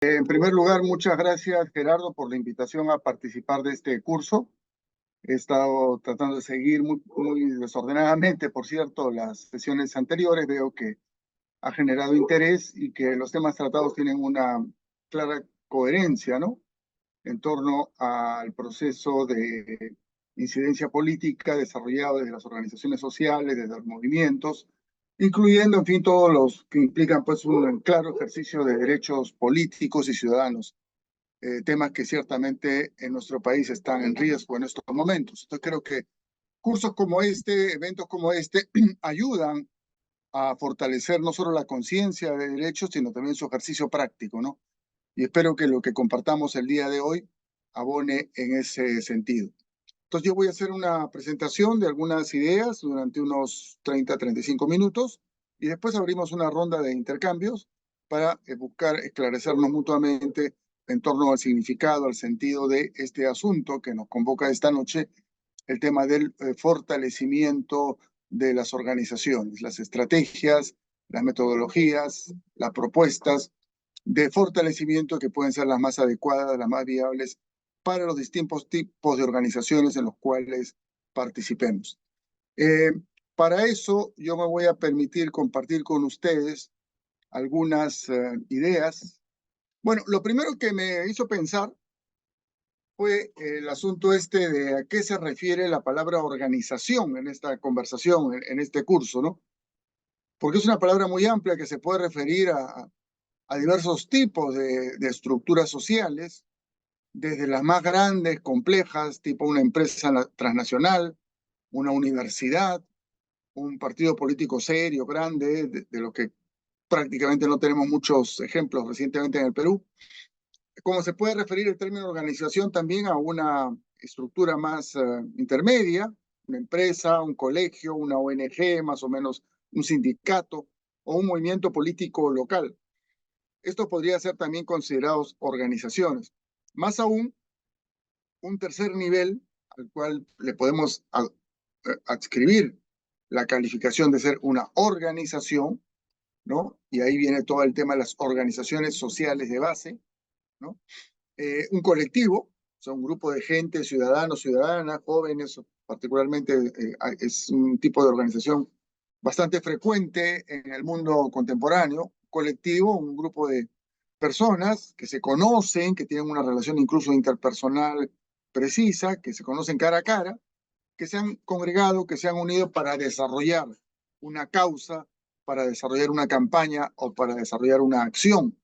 En primer lugar, muchas gracias, Gerardo, por la invitación a participar de este curso. He estado tratando de seguir muy desordenadamente, por cierto, las sesiones anteriores. Veo que ha generado interés y que los temas tratados tienen una clara coherencia, ¿no? En torno al proceso de incidencia política desarrollado desde las organizaciones sociales, desde los movimientos, incluyendo, en fin, todos los que implican pues un claro ejercicio de derechos políticos y ciudadanos, temas que ciertamente en nuestro país están en riesgo en estos momentos. Entonces creo que cursos como este, eventos como este, ayudan a fortalecer no solo la conciencia de derechos, sino también su ejercicio práctico, ¿no? Y espero que lo que compartamos el día de hoy abone en ese sentido. Entonces yo voy a hacer una presentación de algunas ideas durante unos 30-35 minutos y después abrimos una ronda de intercambios para buscar esclarecernos mutuamente en torno al significado, al sentido de este asunto que nos convoca esta noche, el tema del fortalecimiento de las organizaciones, las estrategias, las metodologías, las propuestas de fortalecimiento que pueden ser las más adecuadas, las más viables para los distintos tipos de organizaciones en los cuales participemos. Eh, para eso yo me voy a permitir compartir con ustedes algunas ideas. Bueno, lo primero que me hizo pensar fue el asunto este de a qué se refiere la palabra organización en esta conversación, en este curso, ¿no? Porque es una palabra muy amplia que se puede referir a diversos tipos de estructuras sociales, desde las más grandes, complejas, tipo una empresa transnacional, una universidad, un partido político serio, grande, de lo que prácticamente no tenemos muchos ejemplos recientemente en el Perú. Como se puede referir el término organización también a una estructura más intermedia, una empresa, un colegio, una ONG, más o menos un sindicato o un movimiento político local. Estos podrían ser también considerados organizaciones. Más aún, un tercer nivel al cual le podemos adscribir la calificación de ser una organización, ¿no? Y ahí viene todo el tema de las organizaciones sociales de base, ¿no? Un colectivo, o sea, un grupo de gente, ciudadanos, ciudadanas, jóvenes, particularmente es un tipo de organización bastante frecuente en el mundo contemporáneo. Colectivo, un grupo de personas que se conocen, que tienen una relación incluso interpersonal precisa, que se conocen cara a cara, que se han congregado, que se han unido para desarrollar una causa, para desarrollar una campaña o para desarrollar una acción,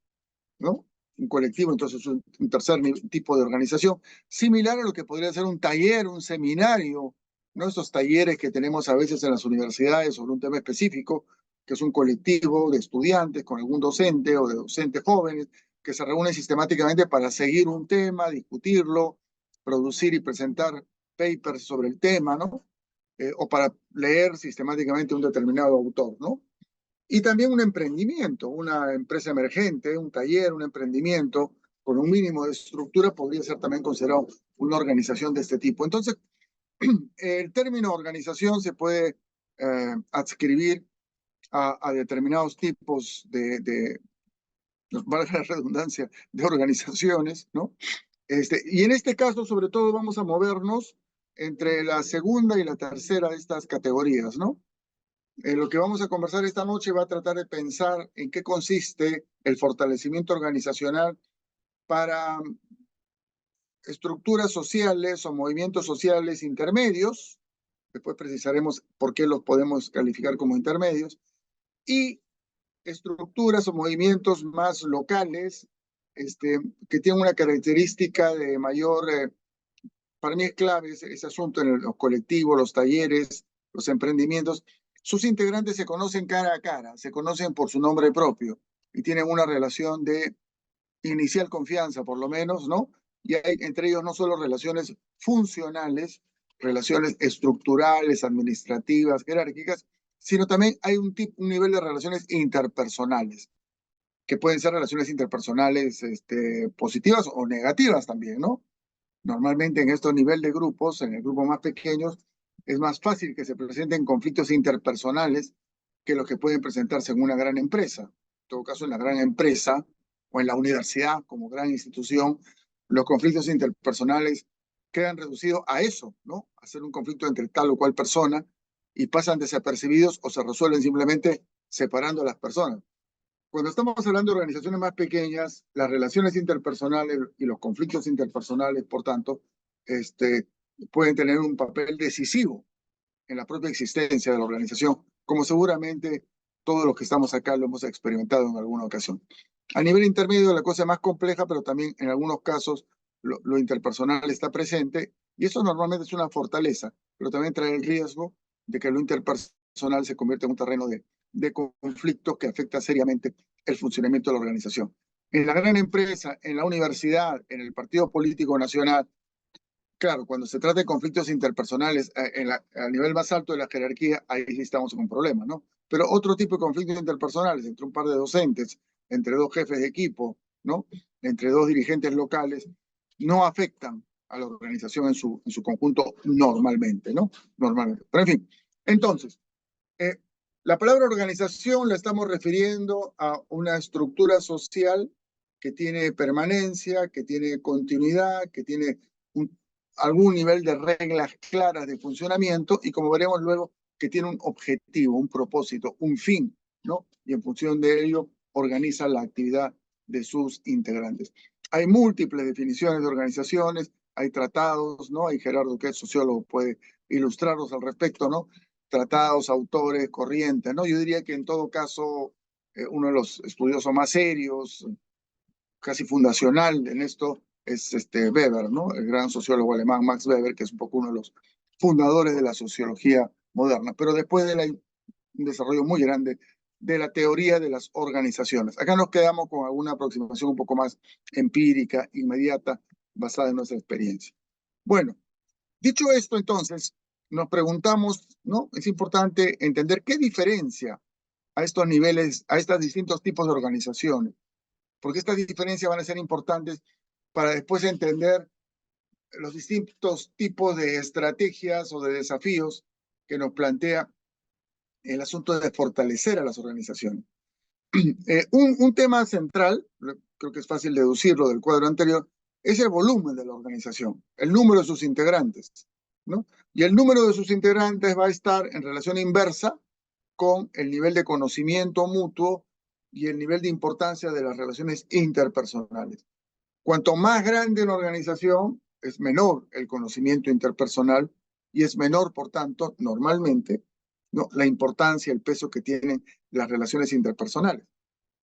¿no? Un colectivo, entonces un tercer tipo de organización, similar a lo que podría ser un taller, un seminario, ¿no? Esos talleres que tenemos a veces en las universidades sobre un tema específico, que es un colectivo de estudiantes con algún docente o de docentes jóvenes que se reúnen sistemáticamente para seguir un tema, discutirlo, producir y presentar papers sobre el tema, ¿no? O para leer sistemáticamente un determinado autor, ¿no? Y también un emprendimiento, una empresa emergente, un taller, un emprendimiento con un mínimo de estructura podría ser también considerado una organización de este tipo. Entonces, el término organización se puede adscribir a determinados tipos valga la redundancia, de organizaciones, ¿no? Y en este caso, sobre todo, vamos a movernos entre la segunda y la tercera de estas categorías, ¿no? Lo que vamos a conversar esta noche va a tratar de pensar en qué consiste el fortalecimiento organizacional para estructuras sociales o movimientos sociales intermedios. Después precisaremos por qué los podemos calificar como intermedios. Y estructuras o movimientos más locales, que tienen una característica de mayor, para mí es clave ese asunto en los colectivos, los talleres, los emprendimientos. Sus integrantes se conocen cara a cara, se conocen por su nombre propio y tienen una relación de inicial confianza, por lo menos, ¿no? Y hay entre ellos no solo relaciones funcionales, relaciones estructurales, administrativas, jerárquicas, sino también hay un nivel de relaciones interpersonales, que pueden ser relaciones interpersonales positivas o negativas también, ¿no? Normalmente en estos niveles de grupos, en el grupo más pequeños, es más fácil que se presenten conflictos interpersonales que los que pueden presentarse en una gran empresa. En todo caso, en la gran empresa o en la universidad como gran institución, los conflictos interpersonales quedan reducidos a eso, ¿no? A ser un conflicto entre tal o cual persona y pasan desapercibidos o se resuelven simplemente separando a las personas. Cuando estamos hablando de organizaciones más pequeñas, las relaciones interpersonales y los conflictos interpersonales, por tanto, pueden tener un papel decisivo en la propia existencia de la organización, como seguramente todos los que estamos acá lo hemos experimentado en alguna ocasión. A nivel intermedio la cosa es más compleja, pero también en algunos casos lo interpersonal está presente y eso normalmente es una fortaleza, pero también trae el riesgo de que lo interpersonal se convierta en un terreno de conflictos que afecta seriamente el funcionamiento de la organización. En la gran empresa, en la universidad, en el partido político nacional, claro, cuando se trata de conflictos interpersonales a nivel más alto de la jerarquía, ahí sí estamos con problemas, ¿no? Pero otro tipo de conflictos interpersonales entre un par de docentes, entre dos jefes de equipo, ¿no? Entre dos dirigentes locales, no afectan a la organización en su conjunto normalmente, ¿no? Normalmente. Pero en fin, entonces, la palabra organización la estamos refiriendo a una estructura social que tiene permanencia, que tiene continuidad, que tiene algún nivel de reglas claras de funcionamiento y como veremos luego, que tiene un objetivo, un propósito, un fin, ¿no? Y en función de ello organiza la actividad de sus integrantes. Hay múltiples definiciones de organizaciones, hay tratados, ¿no? Hay Gerardo, que es sociólogo, puede ilustrarnos al respecto, ¿no? Tratados, autores, corrientes, ¿no? Yo diría que en todo caso, uno de los estudiosos más serios, casi fundacional en esto, es Weber, ¿no? El gran sociólogo alemán Max Weber, que es un poco uno de los fundadores de la sociología moderna. Pero después de un desarrollo muy grande de la teoría de las organizaciones. Acá nos quedamos con alguna aproximación un poco más empírica, inmediata, basada en nuestra experiencia. Bueno, dicho esto, entonces, nos preguntamos, ¿no? Es importante entender qué diferencia a estos niveles, a estos distintos tipos de organizaciones, porque estas diferencias van a ser importantes para después entender los distintos tipos de estrategias o de desafíos que nos plantea el asunto de fortalecer a las organizaciones. Un tema central, creo que es fácil deducirlo del cuadro anterior, es el volumen de la organización, el número de sus integrantes, ¿no? Y el número de sus integrantes va a estar en relación inversa con el nivel de conocimiento mutuo y el nivel de importancia de las relaciones interpersonales. Cuanto más grande una organización, es menor el conocimiento interpersonal y es menor, por tanto, normalmente, ¿no? La importancia, el peso que tienen las relaciones interpersonales.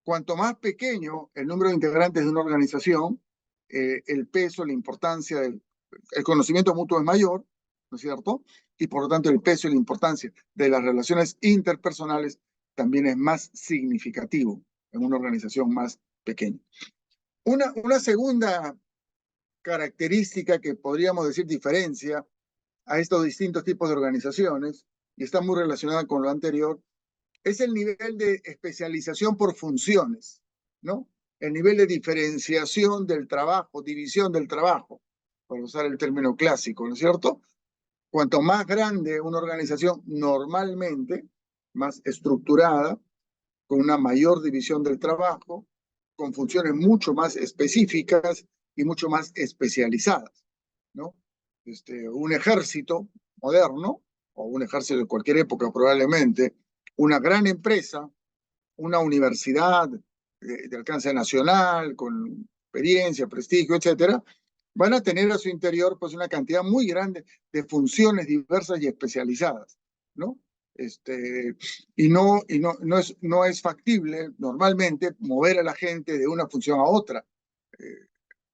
Cuanto más pequeño el número de integrantes de una organización, el peso, la importancia, el conocimiento mutuo es mayor, ¿no es cierto? Y por lo tanto el peso y la importancia de las relaciones interpersonales también es más significativo en una organización más pequeña. Una segunda característica que podríamos decir diferencia a estos distintos tipos de organizaciones, y está muy relacionada con lo anterior, es el nivel de especialización por funciones, ¿no? El nivel de diferenciación del trabajo, división del trabajo, para usar el término clásico, ¿no es cierto? Cuanto más grande una organización, normalmente, más estructurada, con una mayor división del trabajo, con funciones mucho más específicas y mucho más especializadas, ¿no? Un ejército moderno, o un ejército de cualquier época probablemente, una gran empresa, una universidad de alcance nacional, con experiencia, prestigio, etcétera, van a tener a su interior pues una cantidad muy grande de funciones diversas y especializadas, ¿no? No es factible normalmente mover a la gente de una función a otra,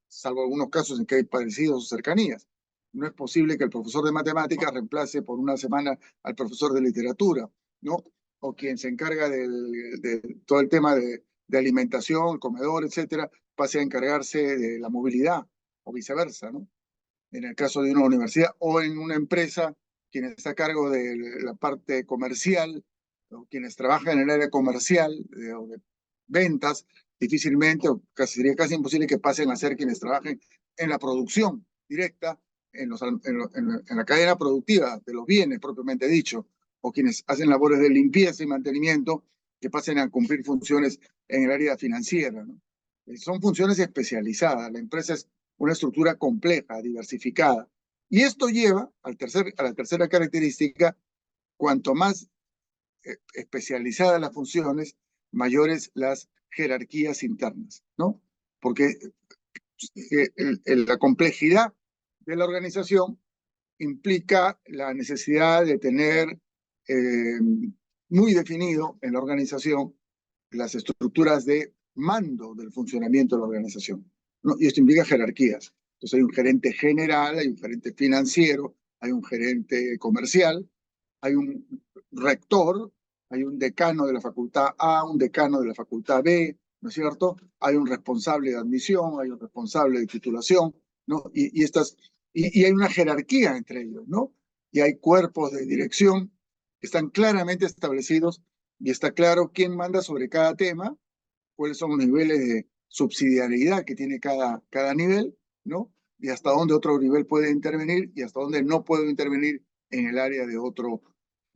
salvo algunos casos en que hay parecidos o cercanías. No es posible que el profesor de matemáticas reemplace por una semana al profesor de literatura, ¿no? O quien se encarga de todo el tema de alimentación, comedor, etcétera, pase a encargarse de la movilidad o viceversa, ¿no? En el caso de una universidad o en una empresa, quien está a cargo de la parte comercial o quienes trabajan en el área comercial o de ventas, difícilmente o sería casi imposible que pasen a ser quienes trabajen en la producción directa, en la cadena productiva de los bienes propiamente dicho, o quienes hacen labores de limpieza y mantenimiento que pasen a cumplir funciones en el área financiera, ¿no? Son funciones especializadas. La empresa es una estructura compleja, diversificada. Y esto lleva a la tercera característica: cuanto más especializadas las funciones, mayores las jerarquías internas, ¿no? Porque la complejidad de la organización implica la necesidad de tener eh, muy definido en la organización las estructuras de mando del funcionamiento de la organización, ¿no? Y esto implica jerarquías. Entonces hay un gerente general, hay un gerente financiero, hay un gerente comercial, hay un rector, hay un decano de la facultad A, un decano de la facultad B, ¿no es cierto? Hay un responsable de admisión, hay un responsable de titulación, ¿no? Y hay una jerarquía entre ellos, ¿no? Y hay cuerpos de dirección que están claramente establecidos y está claro quién manda sobre cada tema, cuáles son los niveles de subsidiariedad que tiene cada nivel, ¿no? Y hasta dónde otro nivel puede intervenir y hasta dónde no puede intervenir en el área de otro,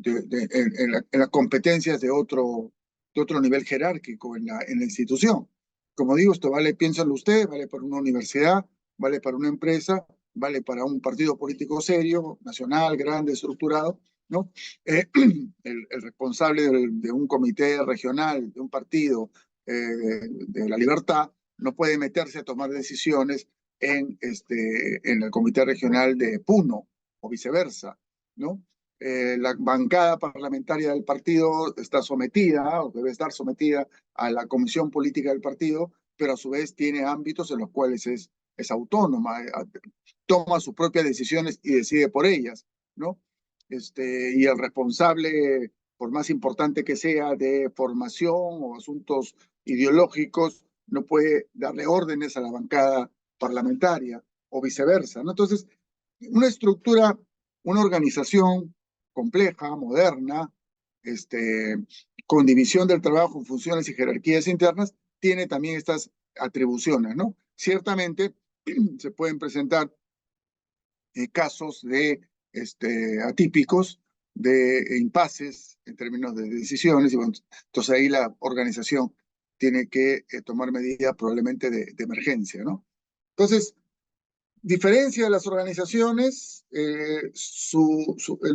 en las competencias de otro nivel jerárquico en la institución. Como digo, esto vale, piénsenlo ustedes, vale para una universidad, vale para una empresa, vale para un partido político serio, nacional, grande, estructurado, ¿no? El responsable de un comité regional, de un partido, de la libertad, no puede meterse a tomar decisiones en el comité regional de Puno o viceversa, ¿no? La bancada parlamentaria del partido está sometida o debe estar sometida a la comisión política del partido, pero a su vez tiene ámbitos en los cuales es autónoma, toma sus propias decisiones y decide por ellas, ¿no? Y el responsable, por más importante que sea, de formación o asuntos ideológicos, no puede darle órdenes a la bancada parlamentaria o viceversa, ¿no? Entonces, una estructura, una organización compleja, moderna, con división del trabajo en funciones y jerarquías internas, tiene también estas atribuciones, ¿no? Ciertamente se pueden presentar casos de atípicos, de impases en términos de decisiones, y bueno, entonces ahí la organización tiene que tomar medidas probablemente de emergencia, ¿no? Entonces, diferencia de las organizaciones, el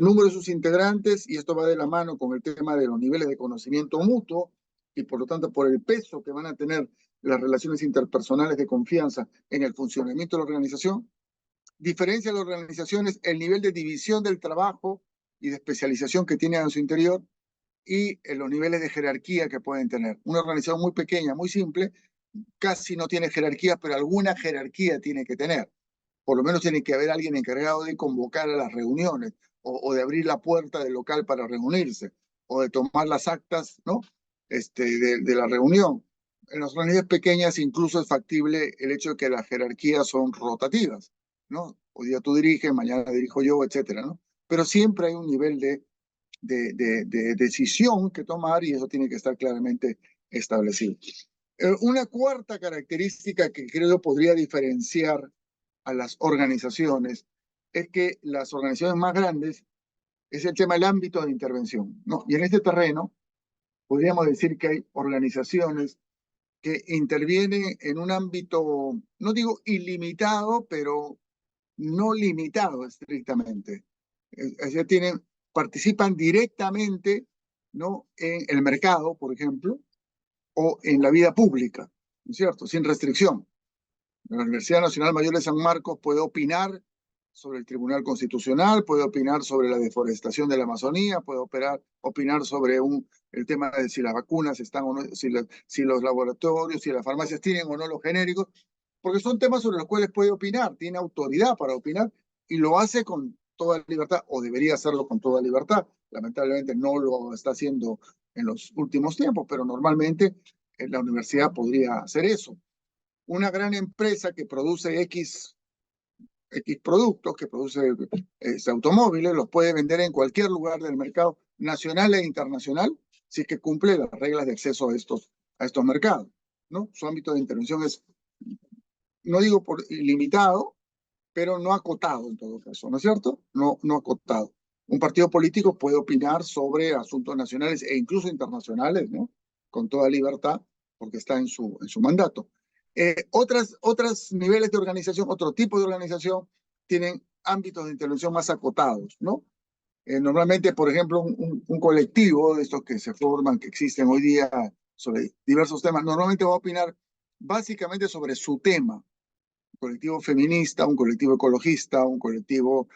número de sus integrantes, y esto va de la mano con el tema de los niveles de conocimiento mutuo, y por lo tanto por el peso que van a tener las relaciones interpersonales de confianza en el funcionamiento de la organización. Diferencia de las organizaciones, el nivel de división del trabajo y de especialización que tienen en su interior, y los niveles de jerarquía que pueden tener. Una organización muy pequeña, muy simple, casi no tiene jerarquía, pero alguna jerarquía tiene que tener. Por lo menos tiene que haber alguien encargado de convocar a las reuniones o de abrir la puerta del local para reunirse o de tomar las actas, ¿no? De la reunión. En las organizaciones pequeñas incluso es factible el hecho de que las jerarquías son rotativas, ¿no? Hoy día tú diriges, mañana dirijo yo, etcétera, ¿no? Pero siempre hay un nivel de decisión que tomar y eso tiene que estar claramente establecido. Una cuarta característica que creo podría diferenciar a las organizaciones es que las organizaciones más grandes es el tema del ámbito de intervención, ¿no? Y en este terreno podríamos decir que hay organizaciones que intervienen en un ámbito, no digo ilimitado, pero no limitado estrictamente. Es decir, participan directamente, ¿no?, en el mercado, por ejemplo, o en la vida pública, ¿no es cierto?, sin restricción. La Universidad Nacional Mayor de San Marcos puede opinar sobre el Tribunal Constitucional, puede opinar sobre la deforestación de la Amazonía, puede opinar sobre el tema de si las vacunas están o no, si los laboratorios, si las farmacias tienen o no los genéricos, porque son temas sobre los cuales puede opinar, tiene autoridad para opinar y lo hace con toda libertad, o debería hacerlo con toda libertad. Lamentablemente no lo está haciendo en los últimos tiempos, pero normalmente la universidad podría hacer eso. Una gran empresa que produce X productos, que produce automóviles, los puede vender en cualquier lugar del mercado nacional e internacional si es que cumple las reglas de acceso a estos mercados, ¿no? Su ámbito de intervención es, no digo por ilimitado, pero no acotado en todo caso, ¿no es cierto? No acotado. Un partido político puede opinar sobre asuntos nacionales e incluso internacionales, ¿no? Con toda libertad, porque está en su mandato. Otros niveles de organización, otro tipo de organización, tienen ámbitos de intervención más acotados, ¿no? Normalmente, por ejemplo, un colectivo de estos que se forman, que existen hoy día sobre diversos temas, normalmente va a opinar básicamente sobre su tema. Un colectivo feminista, un colectivo ecologista, un colectivo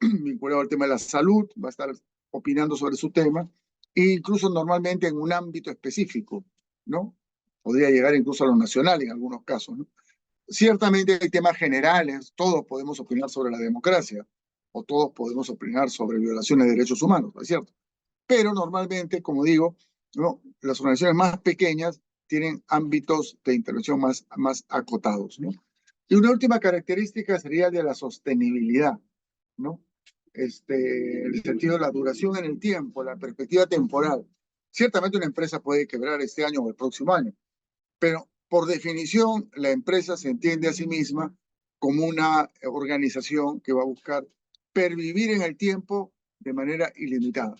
vinculado al tema de la salud, va a estar opinando sobre su tema, e incluso normalmente en un ámbito específico, ¿no? Podría llegar incluso a lo nacional en algunos casos, ¿no? Ciertamente hay temas generales, todos podemos opinar sobre la democracia o todos podemos opinar sobre violaciones de derechos humanos, ¿no es cierto? Pero normalmente, como digo, ¿no? Las organizaciones más pequeñas tienen ámbitos de intervención más acotados, ¿no? Y una última característica sería el de la sostenibilidad, ¿no? El sentido de la duración en el tiempo, la perspectiva temporal. Ciertamente una empresa puede quebrar este año o el próximo año, pero por definición la empresa se entiende a sí misma como una organización que va a buscar pervivir en el tiempo de manera ilimitada,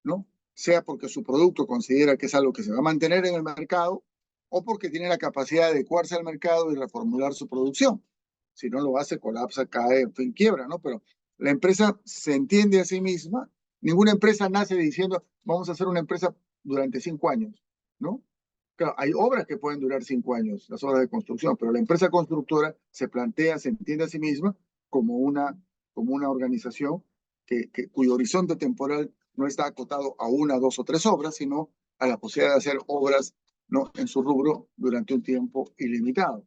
¿no? Sea porque su producto considera que es algo que se va a mantener en el mercado o porque tiene la capacidad de adecuarse al mercado y reformular su producción. Si no lo hace, colapsa, cae, en fin, quiebra, ¿no? Pero la empresa se entiende a sí misma. Ninguna empresa nace diciendo, vamos a hacer una empresa durante 5 años, ¿no? Claro, hay obras que pueden durar 5 años, las obras de construcción, pero la empresa constructora se plantea, se entiende a sí misma como una organización cuyo horizonte temporal no está acotado a una, dos o tres obras, sino a la posibilidad de hacer obras, ¿no?, en su rubro durante un tiempo ilimitado.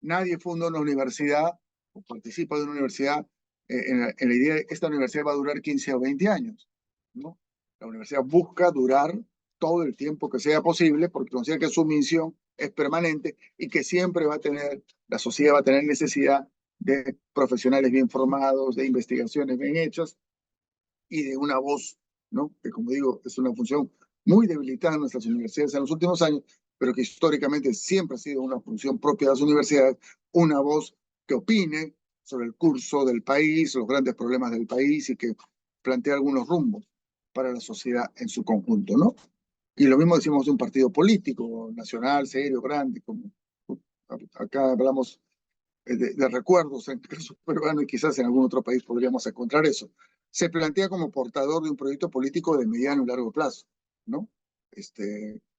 Nadie funda una universidad o participa de una universidad en la idea de que esta universidad va a durar 15 o 20 años, ¿no? La universidad busca durar todo el tiempo que sea posible porque considera que su misión es permanente y que siempre la sociedad va a tener necesidad de profesionales bien formados, de investigaciones bien hechas y de una voz, ¿no? Que, como digo, es una función muy debilitada en nuestras universidades en los últimos años, pero que históricamente siempre ha sido una función propia de las universidades, una voz que opine sobre el curso del país, los grandes problemas del país y que plantea algunos rumbos para la sociedad en su conjunto, ¿no? Y lo mismo decimos de un partido político, nacional, serio, grande, como acá hablamos de recuerdos en el caso peruano y quizás en algún otro país podríamos encontrar eso. Se plantea como portador de un proyecto político de mediano y largo plazo, ¿no?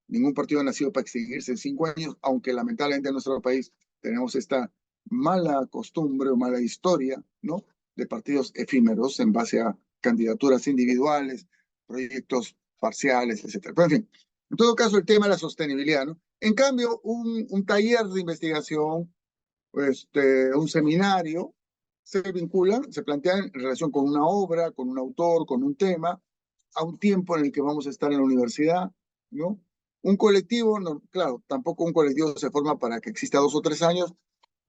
Ningún partido ha nacido para extinguirse en 5 años, aunque lamentablemente en nuestro país tenemos esta mala costumbre o mala historia, ¿no?, de partidos efímeros en base a candidaturas individuales, proyectos parciales, etcétera. Pero en fin, en todo caso el tema de la sostenibilidad, ¿no? En cambio, un taller de investigación, un seminario, se vinculan, se plantean en relación con una obra, con un autor, con un tema, a un tiempo en el que vamos a estar en la universidad, ¿no? Un colectivo, no, claro, tampoco un colectivo se forma para que exista 2 o 3 años,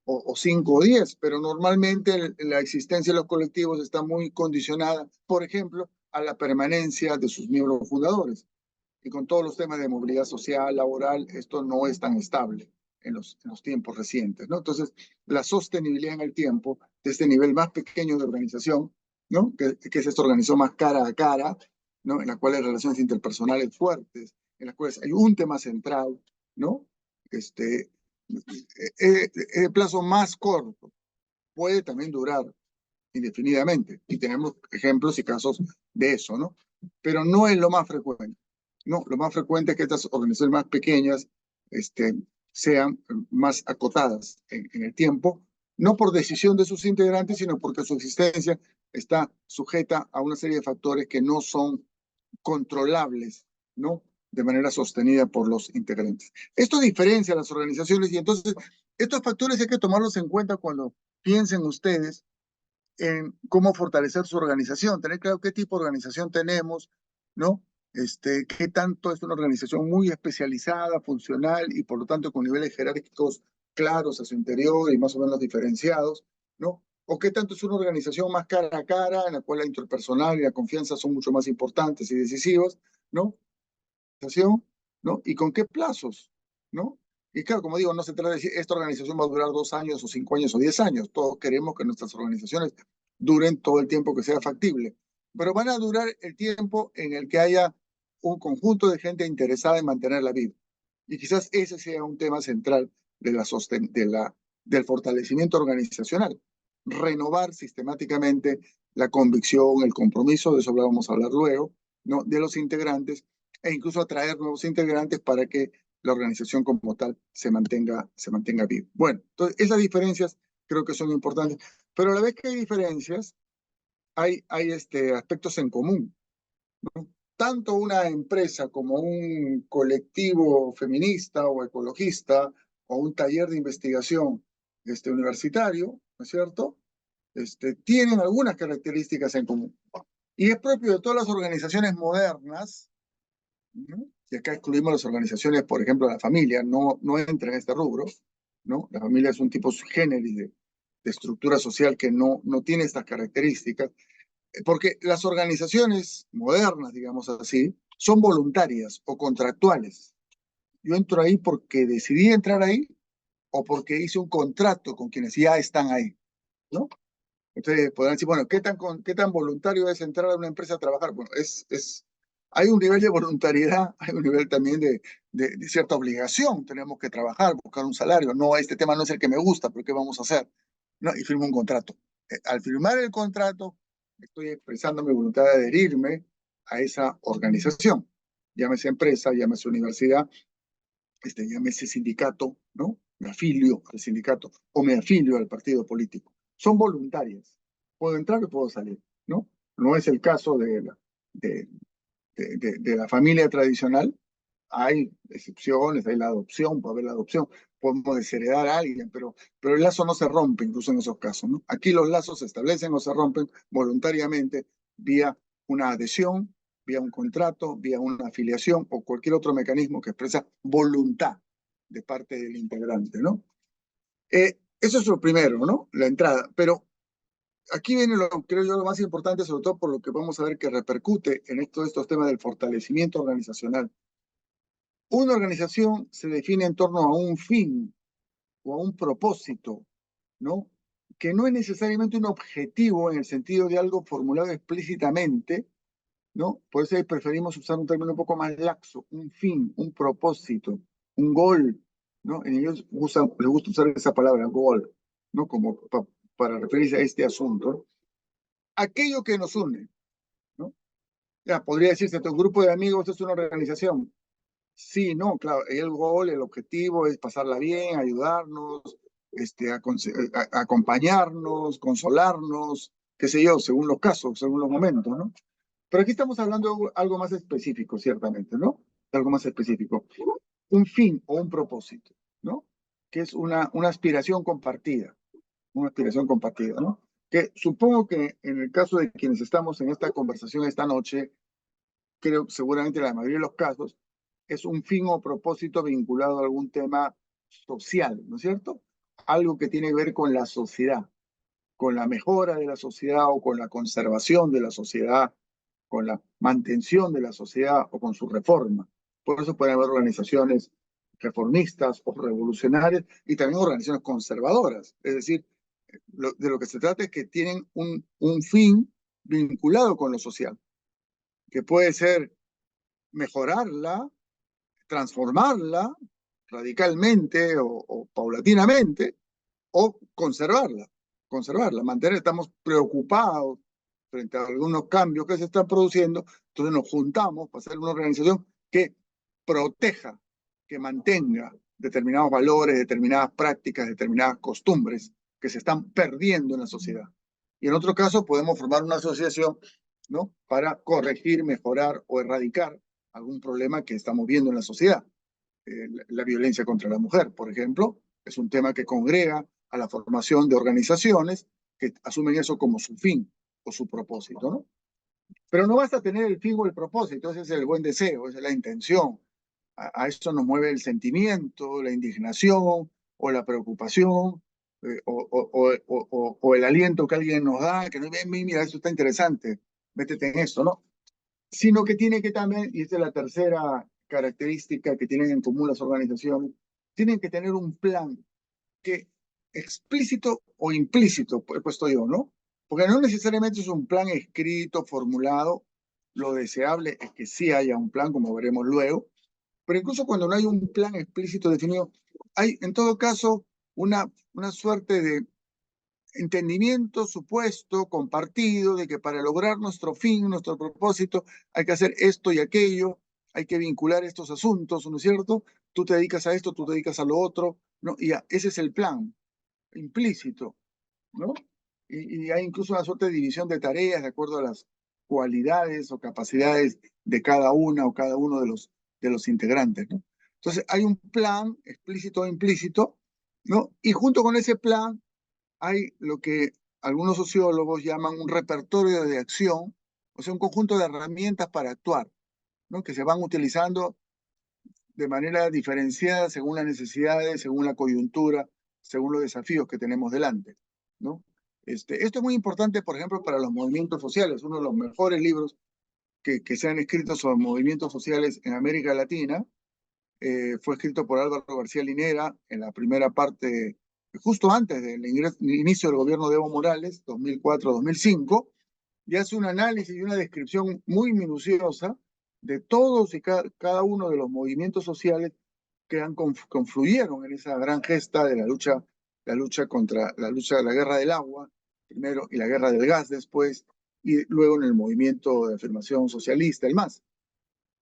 o 5 o 10, pero normalmente la existencia de los colectivos está muy condicionada, por ejemplo, a la permanencia de sus miembros fundadores. Y con todos los temas de movilidad social, laboral, esto no es tan estable en los tiempos recientes, ¿no? Entonces, la sostenibilidad en el tiempo de este nivel más pequeño de organización, ¿no?, que es esta organización más cara a cara, ¿no?, en la cual hay relaciones interpersonales fuertes, en las cuales hay un tema central, ¿no? El plazo más corto puede también durar indefinidamente, y tenemos ejemplos y casos de eso, ¿no? Pero no es lo más frecuente. No, lo más frecuente es que estas organizaciones más pequeñas sean más acotadas en el tiempo, no por decisión de sus integrantes, sino porque su existencia está sujeta a una serie de factores que no son controlables, ¿no?, de manera sostenida por los integrantes. Esto diferencia a las organizaciones y entonces estos factores hay que tomarlos en cuenta cuando piensen ustedes en cómo fortalecer su organización, tener claro qué tipo de organización tenemos, ¿no? Qué tanto es una organización muy especializada, funcional y por lo tanto con niveles jerárquicos claros a su interior y más o menos diferenciados, ¿no? O qué tanto es una organización más cara a cara, en la cual la interpersonal y la confianza son mucho más importantes y decisivos, ¿no? ¿No? ¿Y con qué plazos? ¿No? Y claro, como digo, no se trata de decir esta organización va a durar 2 años o 5 años o 10 años. Todos queremos que nuestras organizaciones duren todo el tiempo que sea factible, pero van a durar el tiempo en el que haya un conjunto de gente interesada en mantenerla viva. Y quizás ese sea un tema central del fortalecimiento organizacional. Renovar sistemáticamente la convicción, el compromiso, de eso vamos a hablar luego, ¿no?, de los integrantes, e incluso atraer nuevos integrantes para que la organización como tal se mantenga viva. Bueno, entonces esas diferencias creo que son importantes, pero a la vez que hay diferencias, hay aspectos en común, ¿no? Tanto una empresa como un colectivo feminista o ecologista o un taller de investigación universitario, ¿no es cierto?, tienen algunas características en común. Y es propio de todas las organizaciones modernas, ¿no?, y acá excluimos las organizaciones, por ejemplo, la familia, no entra en este rubro, ¿no? La familia es un tipo sui generis de estructura social que no tiene estas características, porque las organizaciones modernas, digamos así, son voluntarias o contractuales. Yo entro ahí porque decidí entrar ahí o porque hice un contrato con quienes ya están ahí, ¿no? Entonces podrán decir, bueno, ¿qué tan voluntario es entrar a una empresa a trabajar? Bueno, hay un nivel de voluntariedad, hay un nivel también de cierta obligación. Tenemos que trabajar, buscar un salario. No, este tema no es el que me gusta, pero ¿qué vamos a hacer? No, y firmo un contrato. Al firmar el contrato, estoy expresando mi voluntad de adherirme a esa organización. Llámese empresa, llámese universidad, llámese sindicato, ¿no? Me afilio al sindicato o me afilio al partido político. Son voluntarias. Puedo entrar o puedo salir, ¿no? No es el caso de la familia tradicional. Hay excepciones, hay la adopción, puede haber la adopción, podemos desheredar a alguien, pero el lazo no se rompe incluso en esos casos, ¿no? Aquí los lazos se establecen o se rompen voluntariamente vía una adhesión, vía un contrato, vía una afiliación o cualquier otro mecanismo que expresa voluntad de parte del integrante, ¿no? Eso es lo primero, ¿no? La entrada. Pero aquí viene, creo yo, lo más importante, sobre todo por lo que vamos a ver que repercute en estos temas del fortalecimiento organizacional. Una organización se define en torno a un fin o a un propósito, ¿no?, que no es necesariamente un objetivo en el sentido de algo formulado explícitamente, ¿no? Por eso ahí preferimos usar un término un poco más laxo, un fin, un propósito, un goal, ¿no? En ellos les gusta usar esa palabra, goal, ¿no?, como para referirse a este asunto. Aquello que nos une, ¿no? Ya, podría decirse, tu grupo de amigos es una organización. Sí, no, claro, el gol, el objetivo es pasarla bien, ayudarnos, acompañarnos, consolarnos, qué sé yo, según los casos, según los momentos, ¿no? Pero aquí estamos hablando de algo más específico, ciertamente, ¿no? Algo más específico. Un fin o un propósito, ¿no? Que es una aspiración compartida, ¿no? Que supongo que en el caso de quienes estamos en esta conversación esta noche, creo seguramente en la mayoría de los casos, es un fin o propósito vinculado a algún tema social, ¿no es cierto? Algo que tiene que ver con la sociedad, con la mejora de la sociedad o con la conservación de la sociedad, con la mantención de la sociedad o con su reforma. Por eso pueden haber organizaciones reformistas o revolucionarias y también organizaciones conservadoras. Es decir, de lo que se trata es que tienen un fin vinculado con lo social, que puede ser mejorarla, transformarla radicalmente o paulatinamente, o conservarla, mantener. Estamos preocupados frente a algunos cambios que se están produciendo, entonces nos juntamos para hacer una organización que proteja, que mantenga determinados valores, determinadas prácticas, determinadas costumbres que se están perdiendo en la sociedad. Y en otro caso podemos formar una asociación, ¿no?, para corregir, mejorar o erradicar algún problema que estamos viendo en la sociedad. La violencia contra la mujer, por ejemplo, es un tema que congrega a la formación de organizaciones que asumen eso como su fin o su propósito, ¿no? Pero no basta tener el fin o el propósito, ese es el buen deseo, esa es la intención. A eso nos mueve el sentimiento, la indignación o la preocupación, o el aliento que alguien nos da, que nos dice, mira, eso está interesante, métete en esto, ¿no? Sino que tiene que también, y esta es la tercera característica que tienen en común las organizaciones, tienen que tener un plan que explícito o implícito, he puesto yo, ¿no? Porque no necesariamente es un plan escrito, formulado. Lo deseable es que sí haya un plan, como veremos luego, Pero incluso cuando no hay un plan explícito definido, hay en todo caso una suerte de entendimiento supuesto, compartido, de que para lograr nuestro fin, nuestro propósito, hay que hacer esto y aquello, hay que vincular estos asuntos, ¿no es cierto? Tú te dedicas a esto, tú te dedicas a lo otro, ¿no? Y ya, ese es el plan implícito, ¿no? Y hay incluso una suerte de división de tareas de acuerdo a las cualidades o capacidades de cada una o cada uno de los integrantes, ¿no? Entonces, hay un plan explícito o implícito, ¿no? Y junto con ese plan hay lo que algunos sociólogos llaman un repertorio de acción, o sea, un conjunto de herramientas para actuar, ¿no? Que se van utilizando de manera diferenciada según las necesidades, según la coyuntura, según los desafíos que tenemos delante, ¿no? Esto es muy importante, por ejemplo, para los movimientos sociales. Uno de los mejores libros que se han escrito sobre movimientos sociales en América Latina fue escrito por Álvaro García Linera en la primera parte, justo antes del inicio del gobierno de Evo Morales, 2004-2005, y hace un análisis y una descripción muy minuciosa de todos y cada uno de los movimientos sociales que confluyeron en esa gran gesta de la lucha contra la guerra del agua, primero, y la guerra del gas después, y luego en el movimiento de afirmación socialista, el MAS.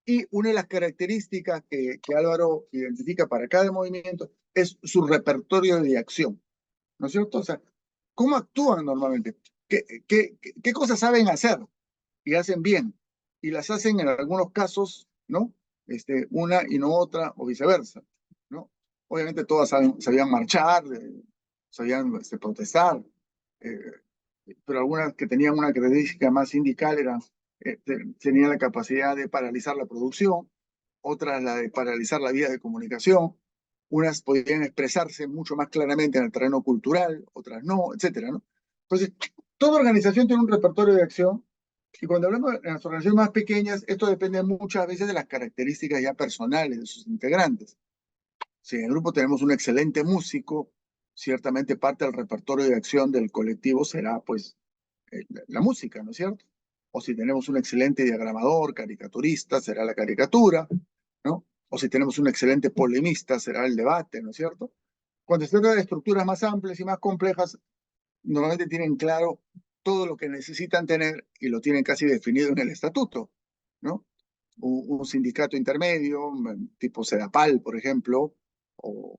Y una de las características que Álvaro identifica para cada movimiento es su repertorio de acción, ¿no es cierto? O sea, ¿cómo actúan normalmente? ¿Qué cosas saben hacer y hacen bien? Y las hacen en algunos casos, ¿no? Una y no otra, o viceversa, ¿no? Obviamente todas sabían marchar, sabían protestar, eh, pero algunas que tenían una característica más sindical tenían la capacidad de paralizar la producción, otras la de paralizar la vía de comunicación, unas podían expresarse mucho más claramente en el terreno cultural, otras no, etcétera, ¿no? Entonces, toda organización tiene un repertorio de acción y cuando hablamos de las organizaciones más pequeñas, esto depende muchas veces de las características ya personales de sus integrantes. Si en el grupo tenemos un excelente músico, ciertamente parte del repertorio de acción del colectivo será pues la música, ¿no es cierto? O si tenemos un excelente diagramador, caricaturista, será la caricatura, ¿no? O si tenemos un excelente polemista, será el debate, ¿no es cierto? Cuando se trata de estructuras más amplias y más complejas, normalmente tienen claro todo lo que necesitan tener y lo tienen casi definido en el estatuto, ¿no? Un sindicato intermedio, tipo Sedapal, por ejemplo, o,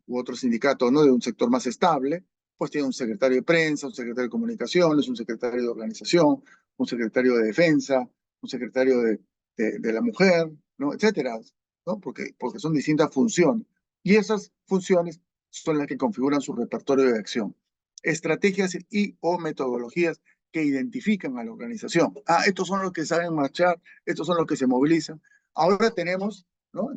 u otro sindicato, ¿no? De un sector más estable, pues tiene un secretario de prensa, un secretario de comunicaciones, un secretario de organización, un secretario de defensa, un secretario de la mujer, ¿no? Etcétera, ¿no? Porque son distintas funciones. Y esas funciones son las que configuran su repertorio de acción. Estrategias y o metodologías que identifican a la organización. Ah, estos son los que saben marchar, estos son los que se movilizan. Ahora tenemos, ¿no?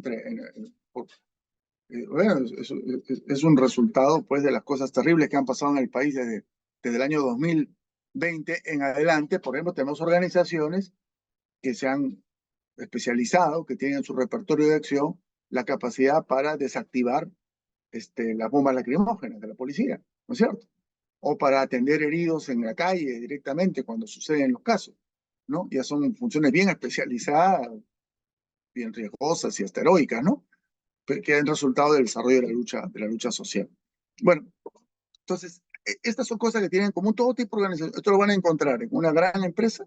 Bueno, es un resultado, pues, de las cosas terribles que han pasado en el país desde el año 2020 en adelante. Por ejemplo, tenemos organizaciones que se han especializado, que tienen en su repertorio de acción la capacidad para desactivar las bombas lacrimógenas de la policía, ¿no es cierto? O para atender heridos en la calle directamente cuando suceden los casos, ¿no? Ya son funciones bien especializadas, bien riesgosas y hasta heroicas, ¿no? Que han resultado del desarrollo de la lucha social. Bueno, entonces, estas son cosas que tienen en común todo tipo de organizaciones. Esto lo van a encontrar en una gran empresa,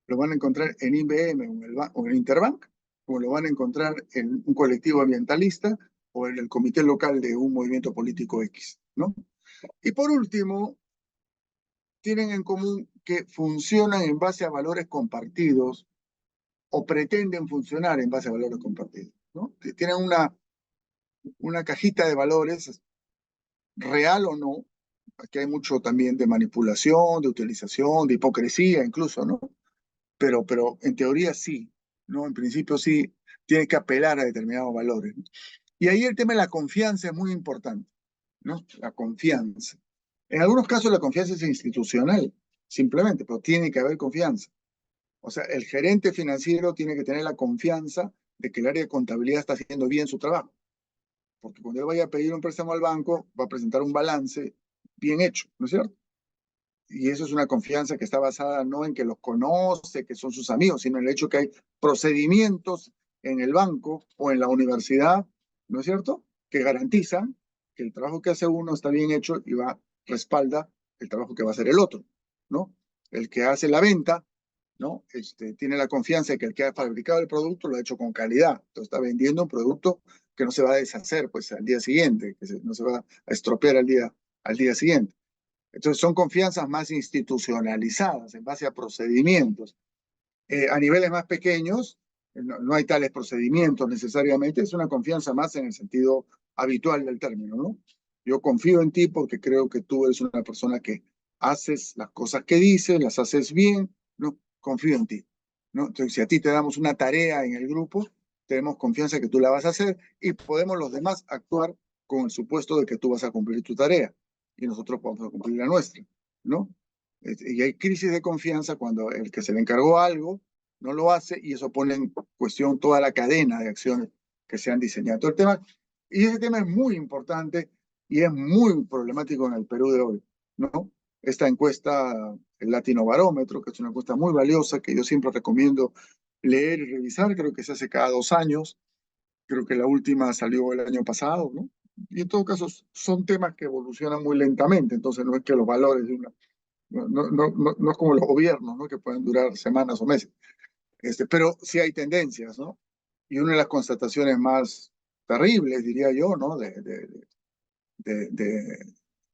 lo van a encontrar en IBM o en Interbank, o lo van a encontrar en un colectivo ambientalista o en el comité local de un movimiento político X, ¿no? Y por último, tienen en común que funcionan en base a valores compartidos o pretenden funcionar en base a valores compartidos, ¿no? Tienen una cajita de valores, real o no. Aquí hay mucho también de manipulación, de utilización, de hipocresía incluso, ¿no? Pero en teoría sí, ¿no? En principio sí, tiene que apelar a determinados valores, ¿no? Y ahí el tema de la confianza es muy importante, ¿no? La confianza. En algunos casos la confianza es institucional, simplemente, pero tiene que haber confianza. O sea, el gerente financiero tiene que tener la confianza de que el área de contabilidad está haciendo bien su trabajo. Porque cuando él vaya a pedir un préstamo al banco, va a presentar un balance bien hecho, ¿no es cierto? Y eso es una confianza que está basada no en que los conoce, que son sus amigos, sino en el hecho que hay procedimientos en el banco o en la universidad, ¿no es cierto?, que garantizan que el trabajo que hace uno está bien hecho y respalda el trabajo que va a hacer el otro, ¿no? El que hace la venta, ¿no? Tiene la confianza de que el que ha fabricado el producto lo ha hecho con calidad. Entonces está vendiendo un producto que no se va a deshacer pues al día siguiente, no se va a estropear al día siguiente. Entonces son confianzas más institucionalizadas en base a procedimientos. A niveles más pequeños no hay tales procedimientos necesariamente, es una confianza más en el sentido habitual del término, ¿no? Yo confío en ti porque creo que tú eres una persona que haces las cosas que dices, las haces bien, ¿no? Confío en ti, ¿no? Entonces, si a ti te damos una tarea en el grupo, tenemos confianza que tú la vas a hacer y podemos los demás actuar con el supuesto de que tú vas a cumplir tu tarea y nosotros vamos a cumplir la nuestra, ¿no? Y hay crisis de confianza cuando el que se le encargó algo no lo hace y eso pone en cuestión toda la cadena de acciones que se han diseñado. Todo el tema, y ese tema es muy importante y es muy problemático en el Perú de hoy, ¿no? Esta encuesta, el Latinobarómetro, que es una encuesta muy valiosa que yo siempre recomiendo leer y revisar, creo que se hace cada 2 años, creo que la última salió el año pasado, ¿no? Y en todo caso son temas que evolucionan muy lentamente, entonces no es que los valores de una no es como los gobiernos, ¿no?, que pueden durar semanas o meses. Pero sí hay tendencias, ¿no? Y una de las constataciones más terribles, diría yo, ¿no?,